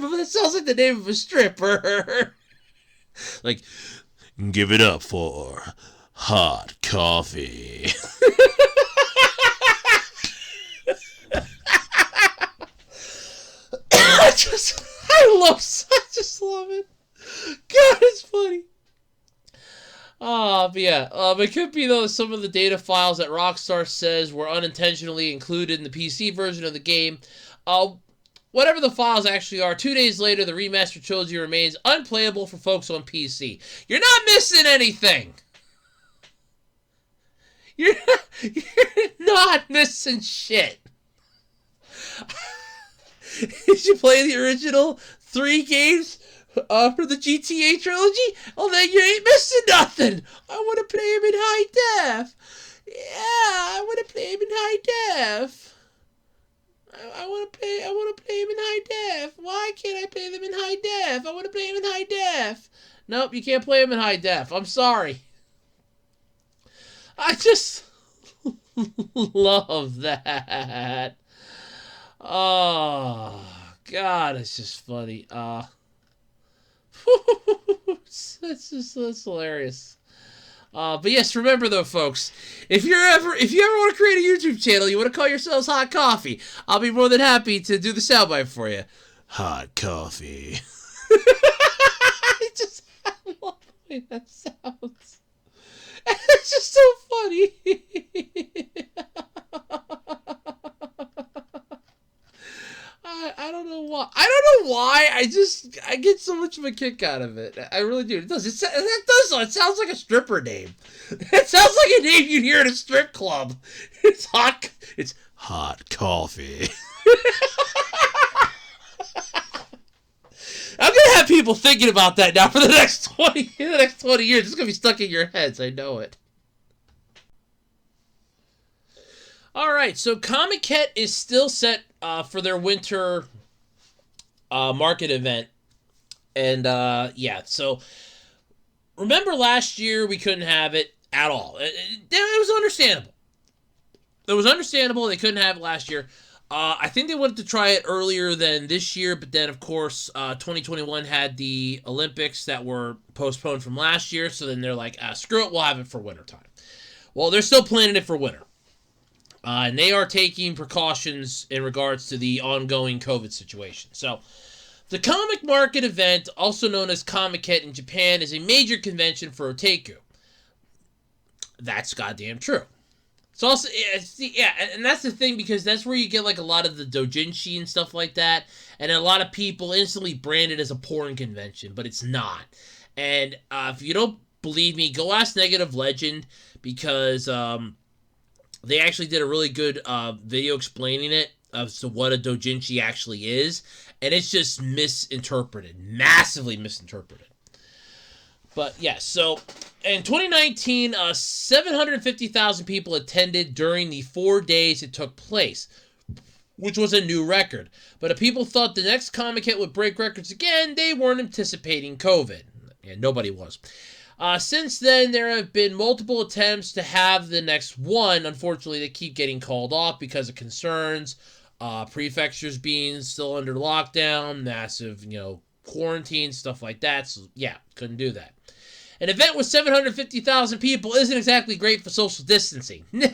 that sounds like the name of a stripper. Like, give it up for hot coffee. I just love it. God, it's funny. But yeah, it could be though some of the data files that Rockstar says were unintentionally included in the PC version of the game. Whatever the files actually are, 2 days later, the remastered trilogy remains unplayable for folks on PC. You're not missing anything. You're not missing shit. Did you play the original 3 games for the GTA Trilogy? Oh, then you ain't missing nothing. I want to play him in high def. Yeah, I want to play him in high def. I want to play him in high def. Why can't I play them in high def? I want to play him in high def. Nope, you can't play him in high def. I'm sorry. I just love that. Oh, God, it's just funny. That's hilarious. But yes, remember though, folks, if you ever want to create a YouTube channel, you want to call yourselves Hot Coffee, I'll be more than happy to do the soundbite for you. Hot Coffee. I love the way that sounds. It's just so funny. I don't know why. I get so much of a kick out of it. I really do. It does. It sounds like a stripper name. It sounds like a name you'd hear at a strip club. It's hot coffee. I'm gonna have people thinking about that now for the next 20 years. It's gonna be stuck in your heads. I know it. All right, so Comiket is still set for their winter market event. And, yeah, so remember last year we couldn't have it at all. It was understandable. It was understandable they couldn't have it last year. I think they wanted to try it earlier than this year, but then, of course, 2021 had the Olympics that were postponed from last year, so then they're like, screw it, we'll have it for wintertime. Well, they're still planning it for winter. And they are taking precautions in regards to the ongoing COVID situation. So, the comic market event, also known as Comiket in Japan, is a major convention for otaku. That's goddamn true. It's also, yeah, and that's the thing, because that's where you get like a lot of the doujinshi and stuff like that, and a lot of people instantly brand it as a porn convention, but it's not. And if you don't believe me, go ask Negative Legend, because they actually did a really good video explaining it as to what a doujinshi actually is, and it's just misinterpreted, massively misinterpreted. But yeah, so in 2019, 750,000 people attended during the 4 days it took place, which was a new record. But if people thought the next Comiket would break records again, they weren't anticipating COVID. Yeah, nobody was. Since then, there have been multiple attempts to have the next one. Unfortunately, they keep getting called off because of concerns, prefectures being still under lockdown, massive, quarantine, stuff like that. So, yeah, couldn't do that. An event with 750,000 people isn't exactly great for social distancing. No,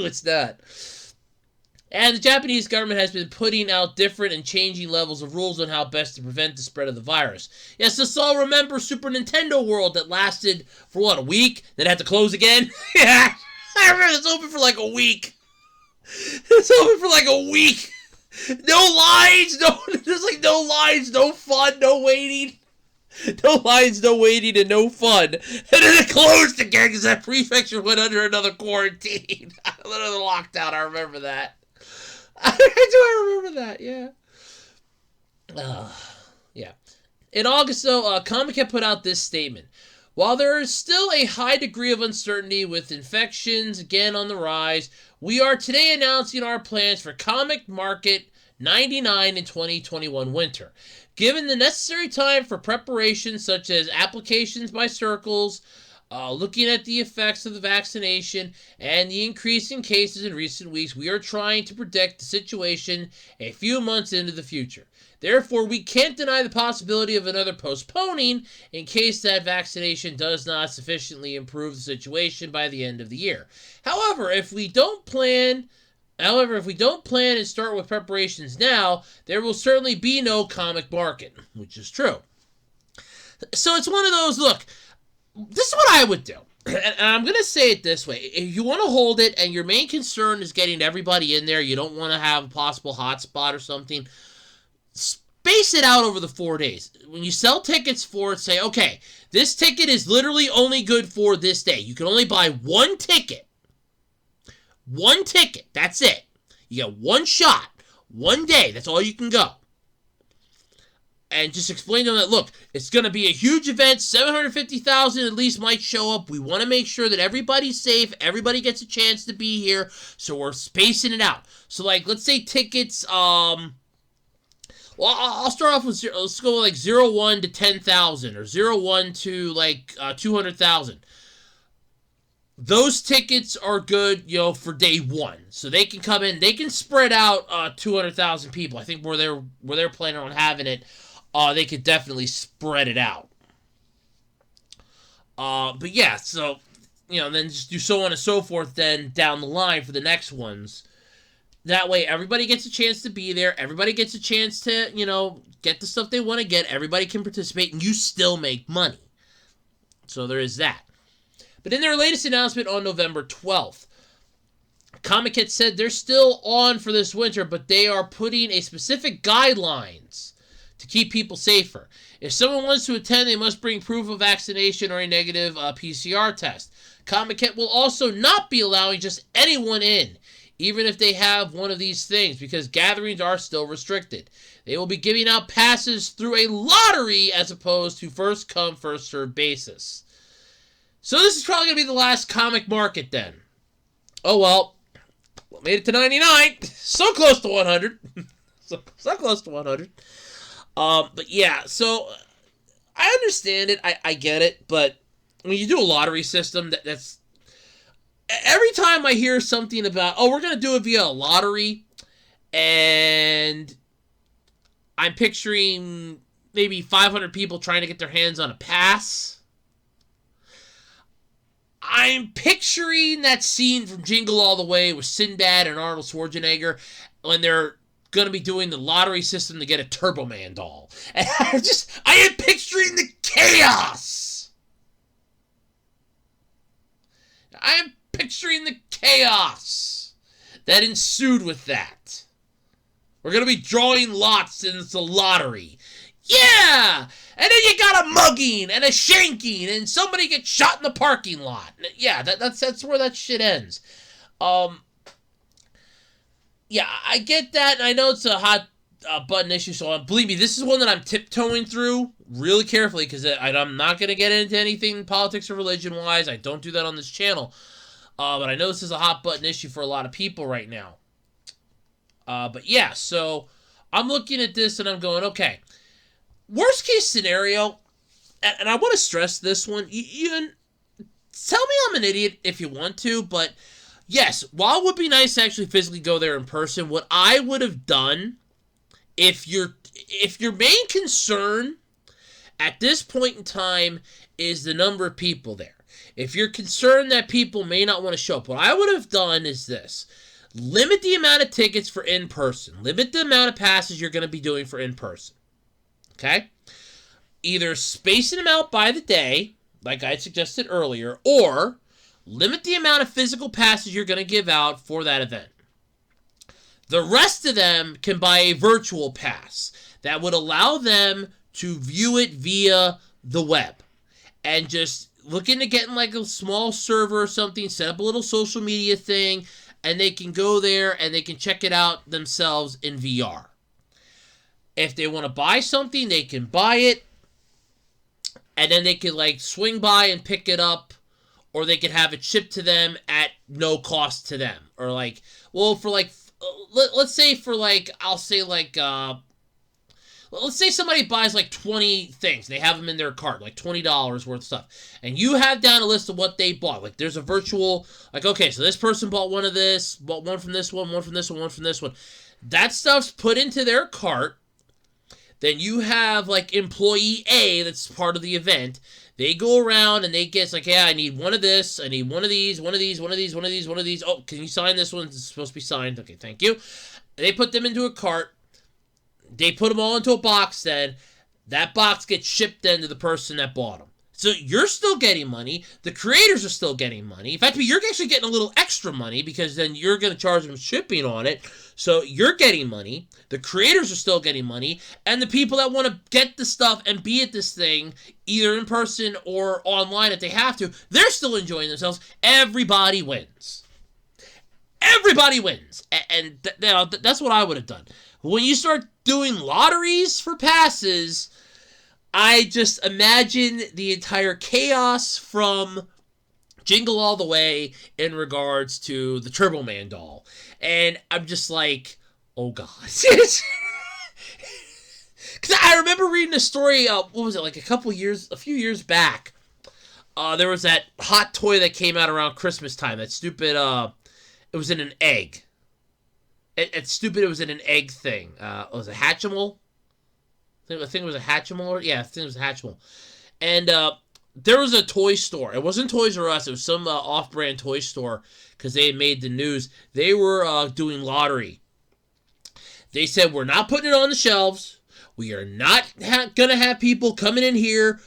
it's not. And the Japanese government has been putting out different and changing levels of rules on how best to prevent the spread of the virus. Yes, let's all remember Super Nintendo World that lasted for, a week? Then had to close again? Yeah, I remember it's open for like a week. It's open for like a week. No lines, there's like no lines, no fun, no waiting. No lines, no waiting, and no fun. And then it closed again because that prefecture went under another quarantine. Another lockdown, I remember that. I remember that, yeah. Yeah. In August, though, Comiket put out this statement. While there is still a high degree of uncertainty with infections again on the rise, we are today announcing our plans for Comic Market 99 in 2021 winter. Given the necessary time for preparation, such as applications by circles, Looking at the effects of the vaccination and the increase in cases in recent weeks, we are trying to predict the situation a few months into the future. Therefore, we can't deny the possibility of another postponing in case that vaccination does not sufficiently improve the situation by the end of the year. However, if we don't plan and start with preparations now, there will certainly be no comic market, which is true. So it's one of those, look, this is what I would do. And I'm going to say it this way. If you want to hold it and your main concern is getting everybody in there, you don't want to have a possible hotspot or something, space it out over the 4 days. When you sell tickets for it, say, okay, this ticket is literally only good for this day. You can only buy one ticket. One ticket. That's it. You get one shot. One day. That's all you can go. And just explain to them that, look, it's going to be a huge event. 750,000 at least might show up. We want to make sure that everybody's safe. Everybody gets a chance to be here. So we're spacing it out. So, like, let's say tickets, well, I'll start off with zero. Let's go like 01 to 10,000 or 01 to like 200,000. Those tickets are good, for day one. So they can come in. They can spread out 200,000 people. I think where they're planning on having it, they could definitely spread it out. But yeah, so, then just do so on and so forth then down the line for the next ones. That way, everybody gets a chance to be there. Everybody gets a chance to, get the stuff they want to get. Everybody can participate, and you still make money. So there is that. But in their latest announcement on November 12th, Comiket said they're still on for this winter, but they are putting a specific guidelines to keep people safer. If someone wants to attend, they must bring proof of vaccination or a negative PCR test. Comiket will also not be allowing just anyone in, even if they have one of these things, because gatherings are still restricted. They will be giving out passes through a lottery as opposed to first come, first served basis. So this is probably going to be the last comic market then. Oh well, made it to 99. So close to 100. so close to 100. But yeah, so I understand it. I get it. But when you do a lottery system, that's... Every time I hear something about, we're going to do it via a lottery, and I'm picturing maybe 500 people trying to get their hands on a pass. I'm picturing that scene from Jingle All the Way with Sinbad and Arnold Schwarzenegger when they're going to be doing the lottery system to get a Turbo Man doll. And I am picturing the chaos. I am picturing the chaos that ensued with that. We're going to be drawing lots and it's a lottery. Yeah! And then you got a mugging and a shanking and somebody gets shot in the parking lot. Yeah, that's where that shit ends. Yeah, I get that, and I know it's a hot button issue, so believe me, this is one that I'm tiptoeing through really carefully, because I'm not going to get into anything politics or religion-wise. I don't do that on this channel. But I know this is a hot button issue for a lot of people right now. But yeah, so I'm looking at this and I'm going, okay, worst case scenario, and I want to stress this one, you tell me I'm an idiot if you want to, but yes, while it would be nice to actually physically go there in person, what I would have done, if your main concern at this point in time is the number of people there, if you're concerned that people may not want to show up, what I would have done is this. Limit the amount of tickets for in-person. Limit the amount of passes you're going to be doing for in-person. Okay? Either spacing them out by the day, like I had suggested earlier, or limit the amount of physical passes you're going to give out for that event. The rest of them can buy a virtual pass that would allow them to view it via the web. And just look into getting like a small server or something, set up a little social media thing, and they can go there and they can check it out themselves in VR. If they want to buy something, they can buy it, and then they can like swing by and pick it up, or they could have it shipped to them at no cost to them. Or like, well, for like, let's say for like, I'll say like, let's say somebody buys like 20 things. They have them in their cart, like $20 worth of stuff. And you have down a list of what they bought. Like there's a virtual, like, okay, so this person bought one of this, bought one from this one from this one from this one. That stuff's put into their cart. Then you have like employee A that's part of the event. They go around and they get, it's like, yeah, I need one of this, I need one of these, one of these, one of these, one of these, one of these. Oh, can you sign this one? It's supposed to be signed. Okay, thank you. They put them into a cart. They put them all into a box then. That box gets shipped then to the person that bought them. So you're still getting money. The creators are still getting money. In fact, you're actually getting a little extra money because then you're going to charge them shipping on it. So you're getting money. The creators are still getting money. And the people that want to get the stuff and be at this thing, either in person or online if they have to, they're still enjoying themselves. Everybody wins. Everybody wins. And that's what I would have done. When you start doing lotteries for passes, I just imagine the entire chaos from Jingle All the Way in regards to the Turbo Man doll. And I'm just like, oh God. Because I remember reading a story, what was it, like a few years back. There was that hot toy that came out around Christmas time. That stupid, it was in an egg. It's stupid, it was in an egg thing. Was it Hatchimal? I think it was a Hatchimal. Yeah, I think it was a Hatchimal. And there was a toy store. It wasn't Toys R Us. It was some off-brand toy store because they had made the news. They were doing lottery. They said, we're not putting it on the shelves. We are not going to have people coming in here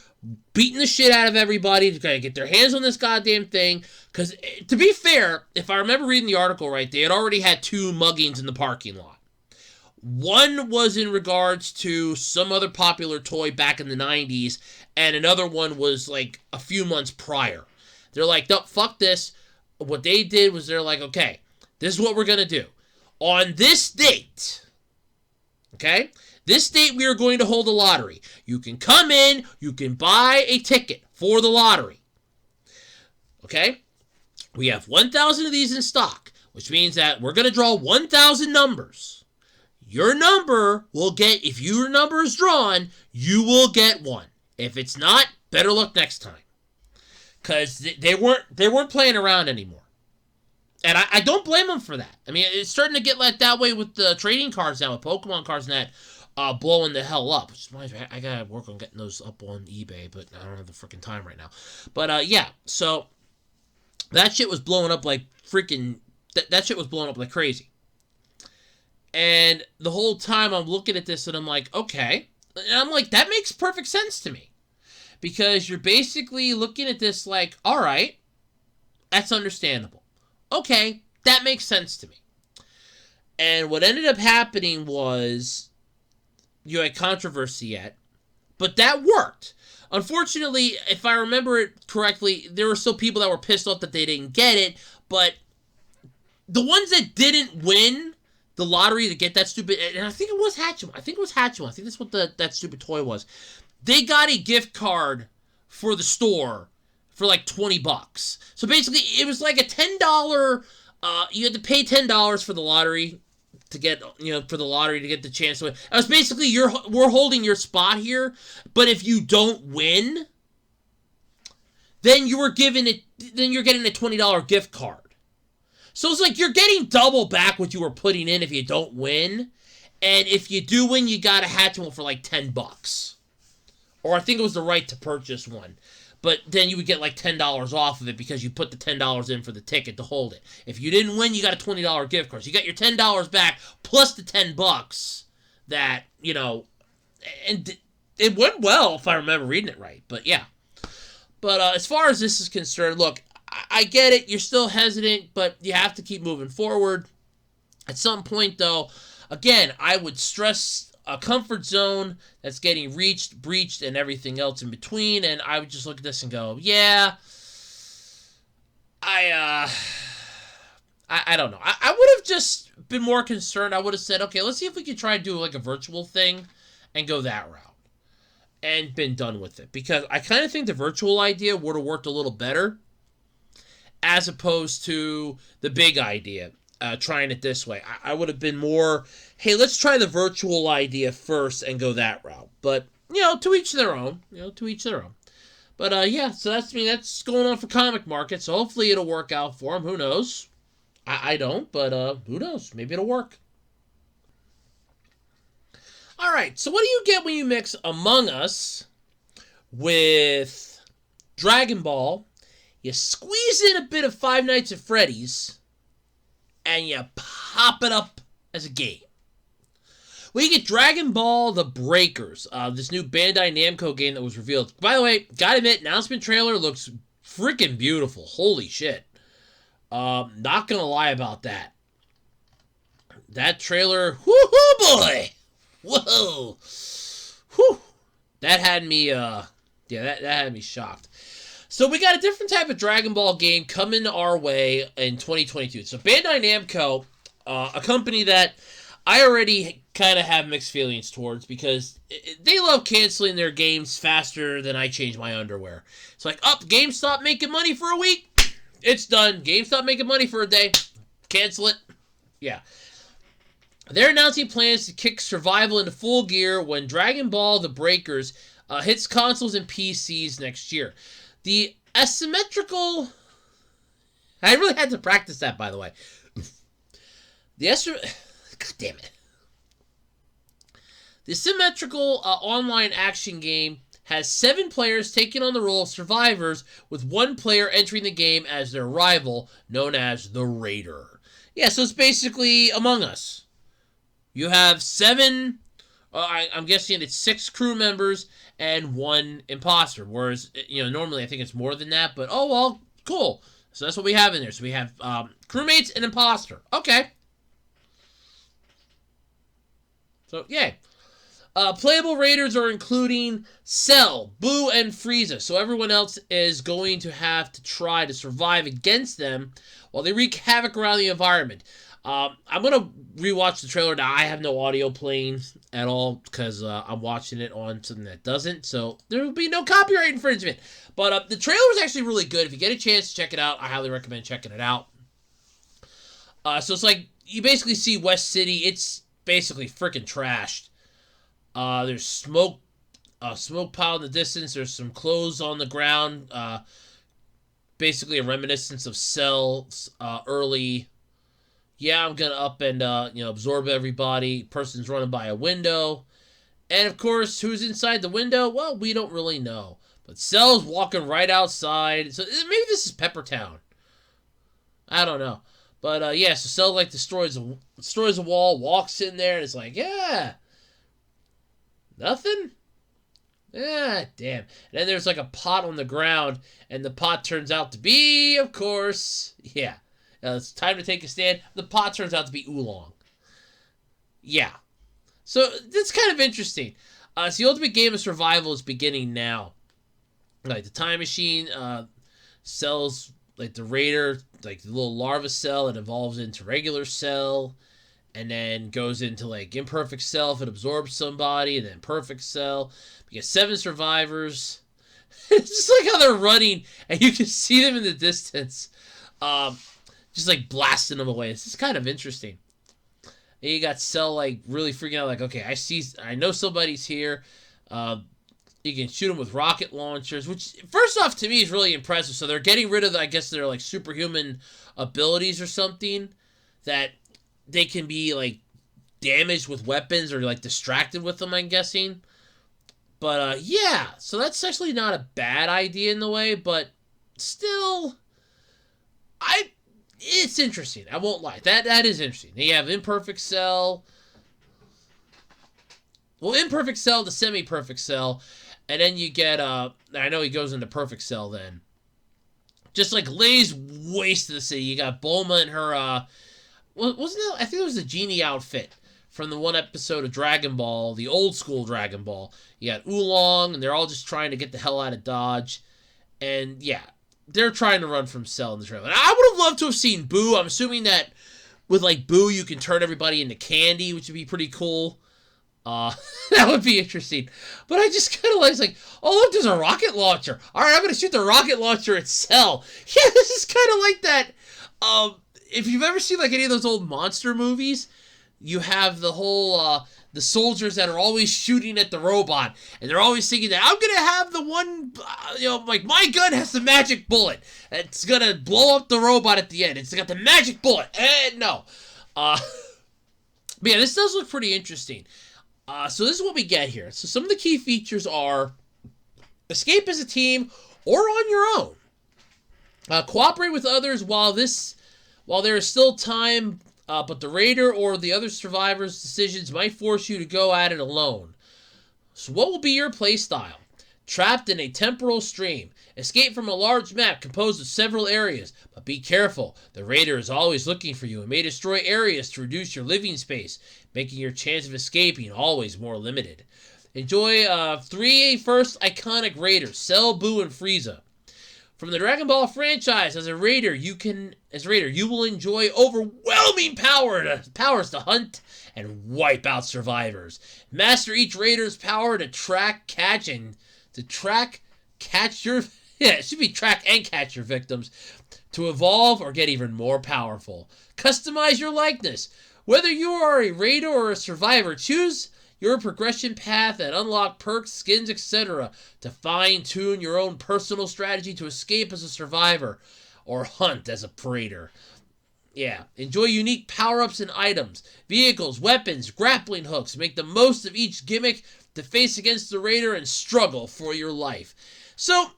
beating the shit out of everybody to kind of get their hands on this goddamn thing. Because, to be fair, if I remember reading the article right, they had already had 2 muggings in the parking lot. One was in regards to some other popular toy back in the 90s, and another one was like a few months prior. They're like, no, fuck this. What they did was they're like, okay, this is what we're going to do. On this date, okay, this date we are going to hold a lottery. You can come in, you can buy a ticket for the lottery. Okay? We have 1,000 of these in stock, which means that we're going to draw 1,000 numbers. Your number will get, if your number is drawn, you will get one. If it's not, better luck next time. Because they weren't playing around anymore. And I don't blame them for that. I mean, it's starting to get like that way with the trading cards now, with Pokemon cards and that blowing the hell up. Which is I gotta work on getting those up on eBay, but I don't have the freaking time right now. But yeah, so that shit was blowing up like freaking, that shit was blowing up like crazy. And the whole time I'm looking at this and I'm like, okay. And I'm like, that makes perfect sense to me. Because you're basically looking at this like, all right, that's understandable. Okay, that makes sense to me. And what ended up happening was, you had controversy yet, but that worked. Unfortunately, if I remember it correctly, there were still people that were pissed off that they didn't get it, but the ones that didn't win the lottery to get that stupid, and I think it was Hatchimal. I think that's what that stupid toy was. They got a gift card for the store for like $20. So basically, it was like a $10. You had to pay $10 for the lottery to get, for the lottery to get the chance to win. It was basically we're holding your spot here, but if you don't win, then you're getting a $20 gift card. So it's like you're getting double back what you were putting in if you don't win. And if you do win, you got a Hatchimal for like $10. Or I think it was the right to purchase one. But then you would get like $10 off of it because you put the $10 in for the ticket to hold it. If you didn't win, you got a $20 gift card. So you got your $10 back plus the $10 that, and it went well if I remember reading it right. But yeah. But as far as this is concerned, look, I get it. You're still hesitant, but you have to keep moving forward. At some point, though, again, I would stress a comfort zone that's getting reached, breached, and everything else in between, and I would just look at this and go, yeah, I don't know. I would have just been more concerned. I would have said, okay, let's see if we can try and do like a virtual thing and go that route and been done with it, because I kind of think the virtual idea would have worked a little better as opposed to the big idea. trying it this way. I would have been more, hey, let's try the virtual idea first and go that route. But, to each their own. To each their own. But, yeah, so that's going on for Comic Market. So hopefully it'll work out for them. Who knows? I don't, but who knows? Maybe it'll work. All right, so what do you get when you mix Among Us with Dragon Ball? You squeeze in a bit of Five Nights at Freddy's, and you pop it up as a game. We get Dragon Ball The Breakers, this new Bandai Namco game that was revealed. By the way, gotta admit, announcement trailer looks freaking beautiful. Holy shit. Not gonna lie about that. That trailer, whoo boy! Whoa! Whew! That had me, that had me shocked. So we got a different type of Dragon Ball game coming our way in 2022. So Bandai Namco, a company that I already kind of have mixed feelings towards because they love canceling their games faster than I change my underwear. It's like, GameStop making money for a week. It's done. GameStop making money for a day. Cancel it. Yeah. They're announcing plans to kick survival into full gear when Dragon Ball The Breakers hits consoles and PCs next year. The asymmetrical... I really had to practice that, by the way. God damn it. The symmetrical online action game has 7 players taking on the role of survivors, with 1 player entering the game as their rival, known as the Raider. Yeah, so it's basically Among Us. You have 7, I'm guessing it's 6 crew members and 1 imposter. Whereas, normally I think it's more than that, but oh well, cool. So that's what we have in there. So we have crewmates and imposter. Okay. So, yay. Playable raiders are including Cell, Boo, and Frieza. So everyone else is going to have to try to survive against them while they wreak havoc around the environment. I'm going to rewatch the trailer. Now, I have no audio playing at all because I'm watching it on something that doesn't. So there will be no copyright infringement. But the trailer was actually really good. If you get a chance to check it out, I highly recommend checking it out. So it's like you basically see West City. It's basically freaking trashed. There's smoke pile in the distance. There's some clothes on the ground. Basically a reminiscence of Cell's early... Yeah, I'm going to up and, absorb everybody. Person's running by a window. And, of course, who's inside the window? Well, we don't really know. But Cell's walking right outside. So maybe this is Peppertown. I don't know. But, so Cell, destroys a wall, walks in there, and it's like, yeah. Nothing? Ah, damn. And then there's, a pot on the ground, and the pot turns out to be, of course, yeah. It's time to take a stand. The pot turns out to be oolong. Yeah. So, that's kind of interesting. So, the ultimate game of survival is beginning now. The time machine cells, the Raider, the little larva cell, it evolves into regular cell, and then goes into, imperfect cell if it absorbs somebody, and then perfect cell. You get 7 survivors. It's just how they're running, and you can see them in the distance. Just blasting them away. It's just kind of interesting. And you got Cell really freaking out, okay, I know somebody's here. You can shoot them with rocket launchers, which first off to me is really impressive. So they're getting rid of their superhuman abilities or something, that they can be damaged with weapons or distracted with them, I'm guessing. But yeah, so that's actually not a bad idea in the way, but still, it's interesting. I won't lie. That is interesting. You have imperfect cell. Well, imperfect cell to semi-perfect cell. And then you get, I know he goes into perfect cell then. Just lays waste to the city. You got Bulma and her, wasn't it, I think it was the genie outfit from the one episode of Dragon Ball, the old school Dragon Ball. You got Oolong, and they're all just trying to get the hell out of Dodge. And yeah, they're trying to run from Cell in the trailer. And I would have loved to have seen Boo. I'm assuming that with Boo, you can turn everybody into candy, which would be pretty cool. That would be interesting. But I just kind of oh look, there's a rocket launcher. All right, I'm gonna shoot the rocket launcher at Cell. Yeah, this is kind of like that. If you've ever seen like any of those old monster movies, you have the whole the soldiers that are always shooting at the robot, and they're always thinking that I'm gonna have the one, like my gun has the magic bullet. It's gonna blow up the robot at the end. It's got the magic bullet. And no, but yeah, this does look pretty interesting. So this is what we get here. So some of the key features are escape as a team or on your own. Cooperate with others while there is still time, but the raider or the other survivors' decisions might force you to go at it alone. So what will be your playstyle? Trapped in a temporal stream. Escape from a large map composed of several areas, but be careful. The raider is always looking for you and may destroy areas to reduce your living space, making your chance of escaping always more limited. Enjoy 3 first iconic raiders, Cell, Boo, and Frieza. From the Dragon Ball franchise, as a raider, you will enjoy overwhelming powers to hunt and wipe out survivors. Master each raider's power to track, catch your it should be track and catch your victims, to evolve or get even more powerful. Customize your likeness. Whether you are a raider or a survivor, choose your progression path and unlock perks, skins, etc. to fine-tune your own personal strategy to escape as a survivor or hunt as a raider. Yeah, enjoy unique power-ups and items, vehicles, weapons, grappling hooks. Make the most of each gimmick to face against the raider and struggle for your life. So,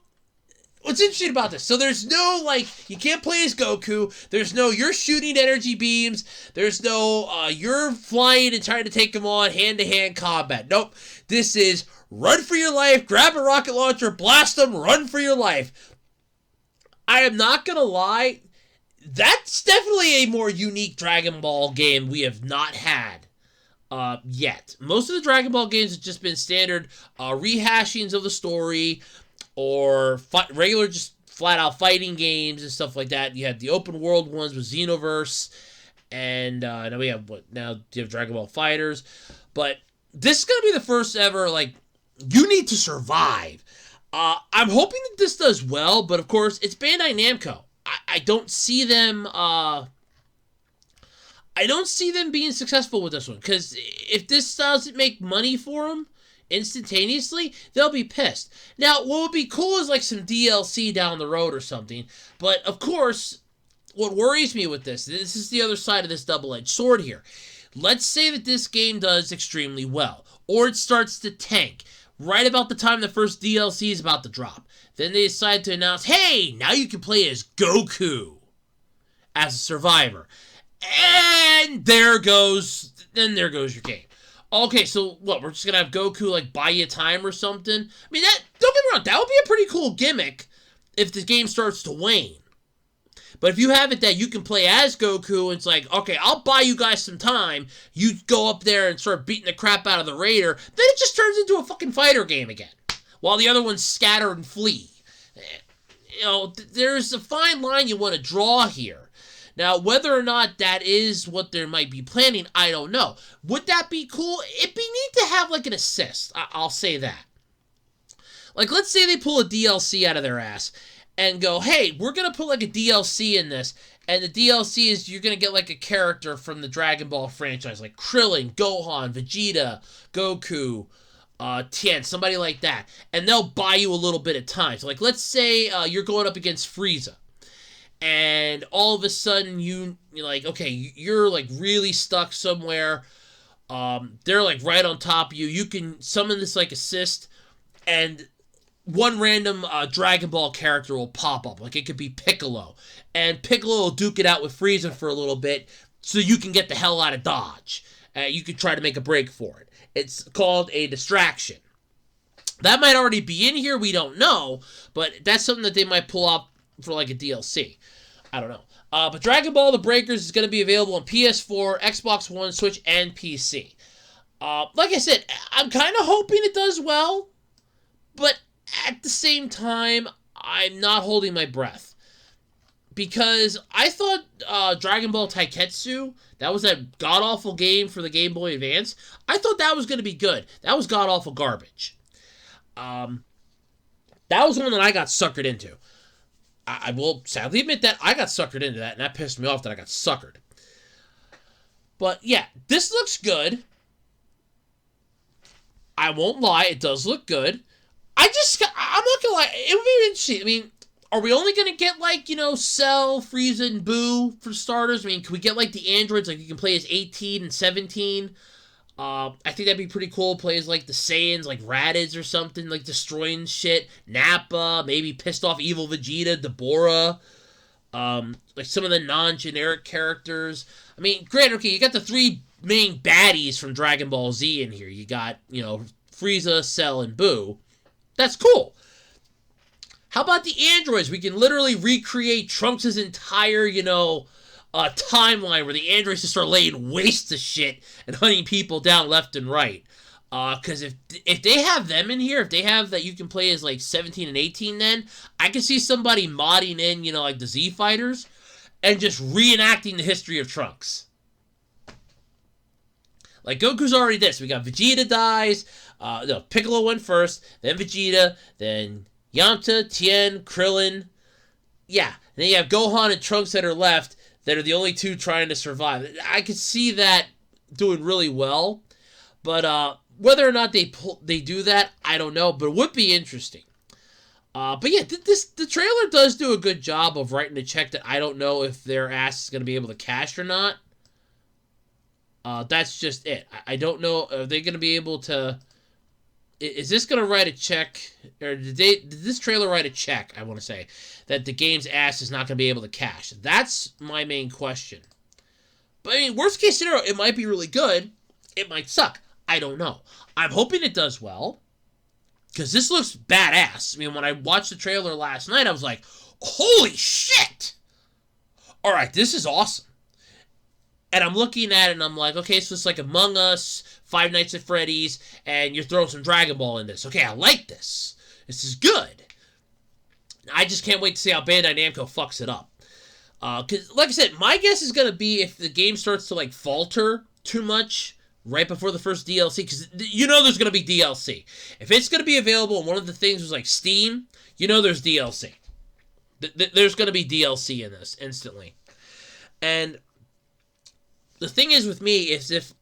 what's interesting about this? So there's no, you can't play as Goku. There's no, you're shooting energy beams. There's no, you're flying and trying to take them on hand-to-hand combat. Nope. This is run for your life, grab a rocket launcher, blast them, run for your life. I am not going to lie. That's definitely a more unique Dragon Ball game we have not had yet. Most of the Dragon Ball games have just been standard rehashings of the story, or regular just flat-out fighting games and stuff like that. You had the open world ones with Xenoverse, and now we have you have Dragon Ball FighterZ. But this is going to be the first ever, you need to survive. I'm hoping that this does well, but of course, it's Bandai Namco. I don't see them being successful with this one, because if this doesn't make money for them instantaneously, they'll be pissed. Now, what would be cool is some DLC down the road or something. But of course, what worries me with this is the other side of this double-edged sword here. Let's say that this game does extremely well, or it starts to tank right about the time the first DLC is about to drop. Then they decide to announce, hey, now you can play as Goku as a survivor. And there goes your game. Okay, so what, we're just going to have Goku, buy you time or something? I mean, don't get me wrong, that would be a pretty cool gimmick if the game starts to wane. But if you have it that you can play as Goku, and it's okay, I'll buy you guys some time, you go up there and start beating the crap out of the raider, then it just turns into a fucking fighter game again, while the other ones scatter and flee. There's a fine line you want to draw here. Now, whether or not that is what they might be planning, I don't know. Would that be cool? It'd be neat to have, an assist. I'll say that. Let's say they pull a DLC out of their ass and go, hey, we're going to put, a DLC in this, and the DLC is you're going to get, a character from the Dragon Ball franchise, like Krillin, Gohan, Vegeta, Goku, Tien, somebody like that, and they'll buy you a little bit of time. So, let's say you're going up against Frieza. And all of a sudden, you're really stuck somewhere. They're, right on top of you. You can summon this, assist, and one random Dragon Ball character will pop up. It could be Piccolo. And Piccolo will duke it out with Frieza for a little bit, so you can get the hell out of Dodge. You could try to make a break for it. It's called a distraction. That might already be in here, we don't know, but that's something that they might pull up for, a DLC. I don't know. But Dragon Ball The Breakers is going to be available on PS4, Xbox One, Switch, and PC. Like I said, I'm kind of hoping it does well, but at the same time, I'm not holding my breath. Because I thought Dragon Ball Taiketsu, that was that god-awful game for the Game Boy Advance, I thought that was going to be good. That was god-awful garbage. That was one that I got suckered into. I will sadly admit that I got suckered into that, and that pissed me off that I got suckered. But yeah, this looks good. I won't lie, it does look good. I'm not gonna lie, it would be interesting. I mean, are we only gonna get like, Cell, Frieza, and Boo for starters? I mean, can we get like the androids, like you can play as 18 and 17? I think that'd be pretty cool. Play as like the Saiyans, like Raditz or something, like destroying shit. Nappa, maybe pissed off evil Vegeta, Deborah. Like some of the non-generic characters. I mean, granted, okay, you got the three main baddies from Dragon Ball Z in here. You got, Frieza, Cell, and Boo. That's cool. How about the androids? We can literally recreate Trunks' entire, timeline where the androids just start laying waste to shit and hunting people down left and right. Because if they have them in here, if they have that you can play as like 17 and 18, then I can see somebody modding in, like the Z Fighters and just reenacting the history of Trunks. Like Goku's already this. We got Vegeta dies. No, Piccolo went first, then Vegeta, then Yamcha, Tien, Krillin. Yeah, and then you have Gohan and Trunks that are left that are the only two trying to survive. I could see that doing really well, but whether or not they do that, I don't know. But it would be interesting. But yeah, the trailer does do a good job of writing a check that I don't know if their ass is going to be able to cash or not. That's just it. I don't know. Are they going to be able to? Is this going to write a check, or did this trailer write a check? I want to say that the game's ass is not going to be able to cash. That's my main question. But I mean, worst case scenario, it might be really good. It might suck. I don't know. I'm hoping it does well, because this looks badass. I mean, when I watched the trailer last night, I was like, holy shit! All right, this is awesome. And I'm looking at it, and I'm like, okay, so it's like Among Us, Five Nights at Freddy's, and you're throwing some Dragon Ball in this. Okay, I like this. This is good. I just can't wait to see how Bandai Namco fucks it up. Because, like I said, my guess is going to be if the game starts to, like, falter too much right before the first DLC, because there's going to be DLC. If it's going to be available, and one of the things was, like, Steam, there's DLC. There's going to be DLC in this, instantly. And the thing is with me is if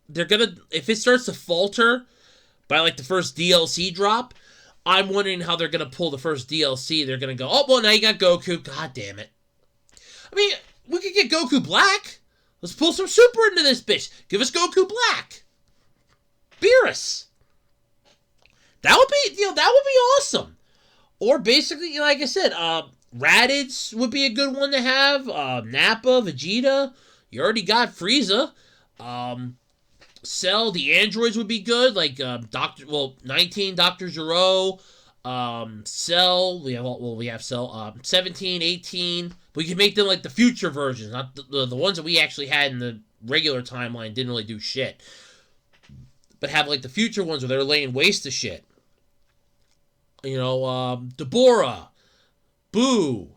it starts to falter by like the first DLC drop, I'm wondering how they're gonna pull the first DLC. They're gonna go, oh well, now you got Goku. God damn it! I mean, we could get Goku Black. Let's pull some Super into this bitch. Give us Goku Black. Beerus. That would be awesome. Or basically, like I said, Raditz would be a good one to have. Nappa, Vegeta. You already got Frieza. Cell, the androids would be good. Like 19, Dr. Gero. Cell, we have Cell. 17, 18. We can make them like the future versions, not the ones that we actually had in the regular timeline. Didn't really do shit. But have like the future ones where they're laying waste to shit. Deborah. Boo.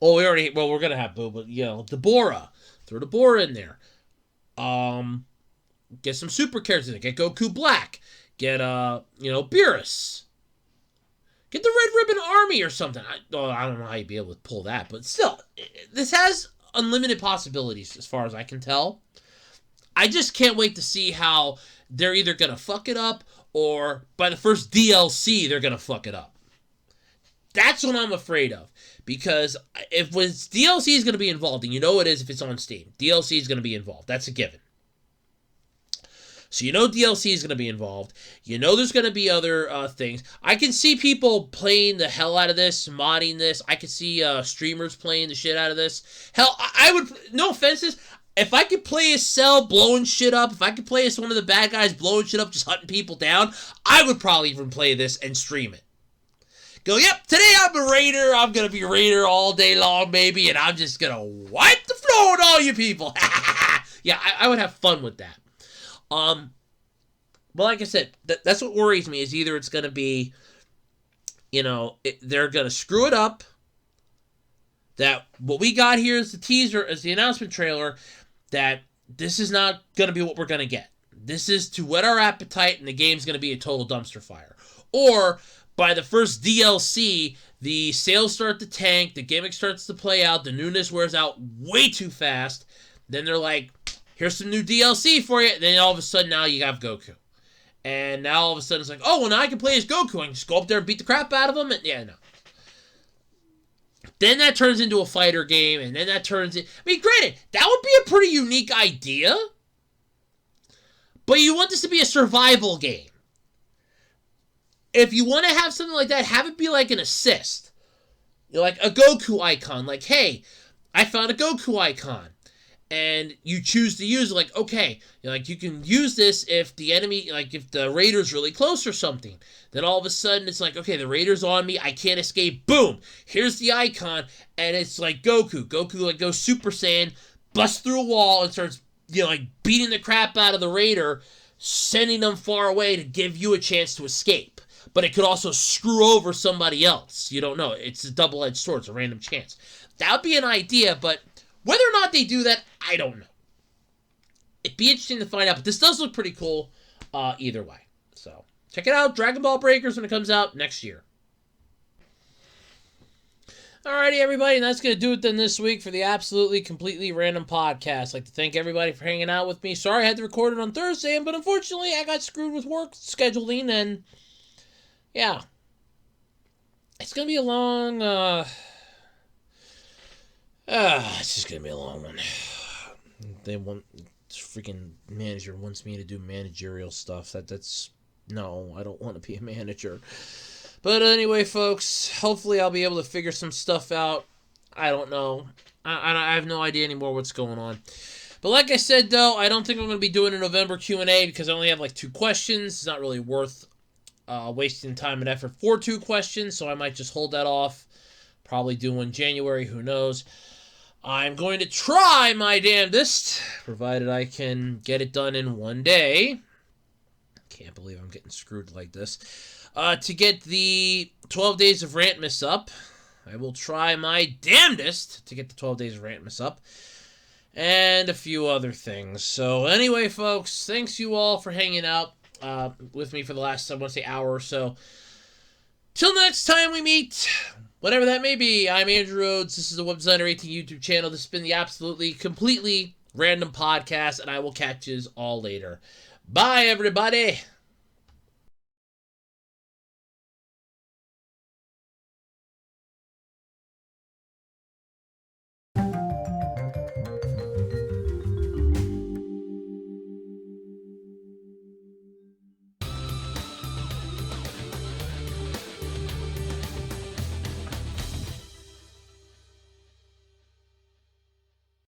Oh, we're gonna have Boo, but Deborah. Throw Deborah in there. Get some super characters in there. Get Goku Black. Get, Beerus. Get the Red Ribbon Army or something. I don't know how you'd be able to pull that, but still, this has unlimited possibilities as far as I can tell. I just can't wait to see how they're either going to fuck it up or by the first DLC, they're going to fuck it up. That's what I'm afraid of. Because if DLC is going to be involved, and it is if it's on Steam, DLC is going to be involved. That's a given. So DLC is going to be involved. There's going to be other things. I can see people playing the hell out of this, modding this. I can see streamers playing the shit out of this. Hell, I would, no offenses, if I could play as Cell blowing shit up, if I could play as one of the bad guys blowing shit up, just hunting people down, I would probably even play this and stream it. Go, yep, today I'm a raider. I'm going to be a raider all day long, baby, and I'm just going to wipe the floor with all you people. Yeah, I would have fun with that. But like I said, that's what worries me is either it's going to be, they're going to screw it up, that what we got here is the teaser, is the announcement trailer, that this is not going to be what we're going to get. This is to whet our appetite, and the game's going to be a total dumpster fire. Or by the first DLC, the sales start to tank, the gimmick starts to play out, the newness wears out way too fast. Then they're like, here's some new DLC for you. Then all of a sudden now you have Goku. And now all of a sudden it's like, oh, well now I can play as Goku. I can just go up there and beat the crap out of him. And yeah, no. Then that turns into a fighter game, and then that turns in... I mean, granted, that would be a pretty unique idea. But you want this to be a survival game. If you want to have something like that, have it be like an assist. You know, like a Goku icon. Like, hey, I found a Goku icon. And you choose to use it. Like, okay, like you can use this if the enemy, like if the raider's really close or something. Then all of a sudden it's like, okay, the raider's on me. I can't escape. Boom. Here's the icon. And it's like Goku. Goku like goes Super Saiyan, busts through a wall and starts, like beating the crap out of the raider, sending them far away to give you a chance to escape. But it could also screw over somebody else. You don't know. It's a double-edged sword. It's a random chance. That would be an idea, but whether or not they do that, I don't know. It'd be interesting to find out, but this does look pretty cool either way. So, check it out. Dragon Ball Breakers when it comes out next year. Alrighty, everybody, and that's going to do it then this week for the Absolutely Completely Random Podcast. I'd like to thank everybody for hanging out with me. Sorry I had to record it on Thursday, but unfortunately I got screwed with work scheduling, and yeah. It's going to be a long, it's just going to be a long one. Freaking manager wants me to do managerial stuff. No, I don't want to be a manager. But anyway, folks, hopefully I'll be able to figure some stuff out. I don't know. I have no idea anymore what's going on. But like I said, though, I don't think I'm going to be doing a November Q&A because I only have like 2 questions. It's not really worth wasting time and effort for 2 questions, so I might just hold that off. Probably do one January, who knows. I'm going to try my damnedest, provided I can get it done in one day. Can't believe I'm getting screwed like this. To get the 12 Days of Rantmas up. I will try my damnedest to get the 12 Days of Rantmas up. And a few other things. So anyway, folks, thanks you all for hanging out with me for the last, I want to say, hour or so. Till next time we meet, whatever that may be, I'm Andrew Rhodes. This is the Web Designer 18 YouTube channel. This has been the Absolutely Completely Random Podcast, and I will catch you all later. Bye, everybody.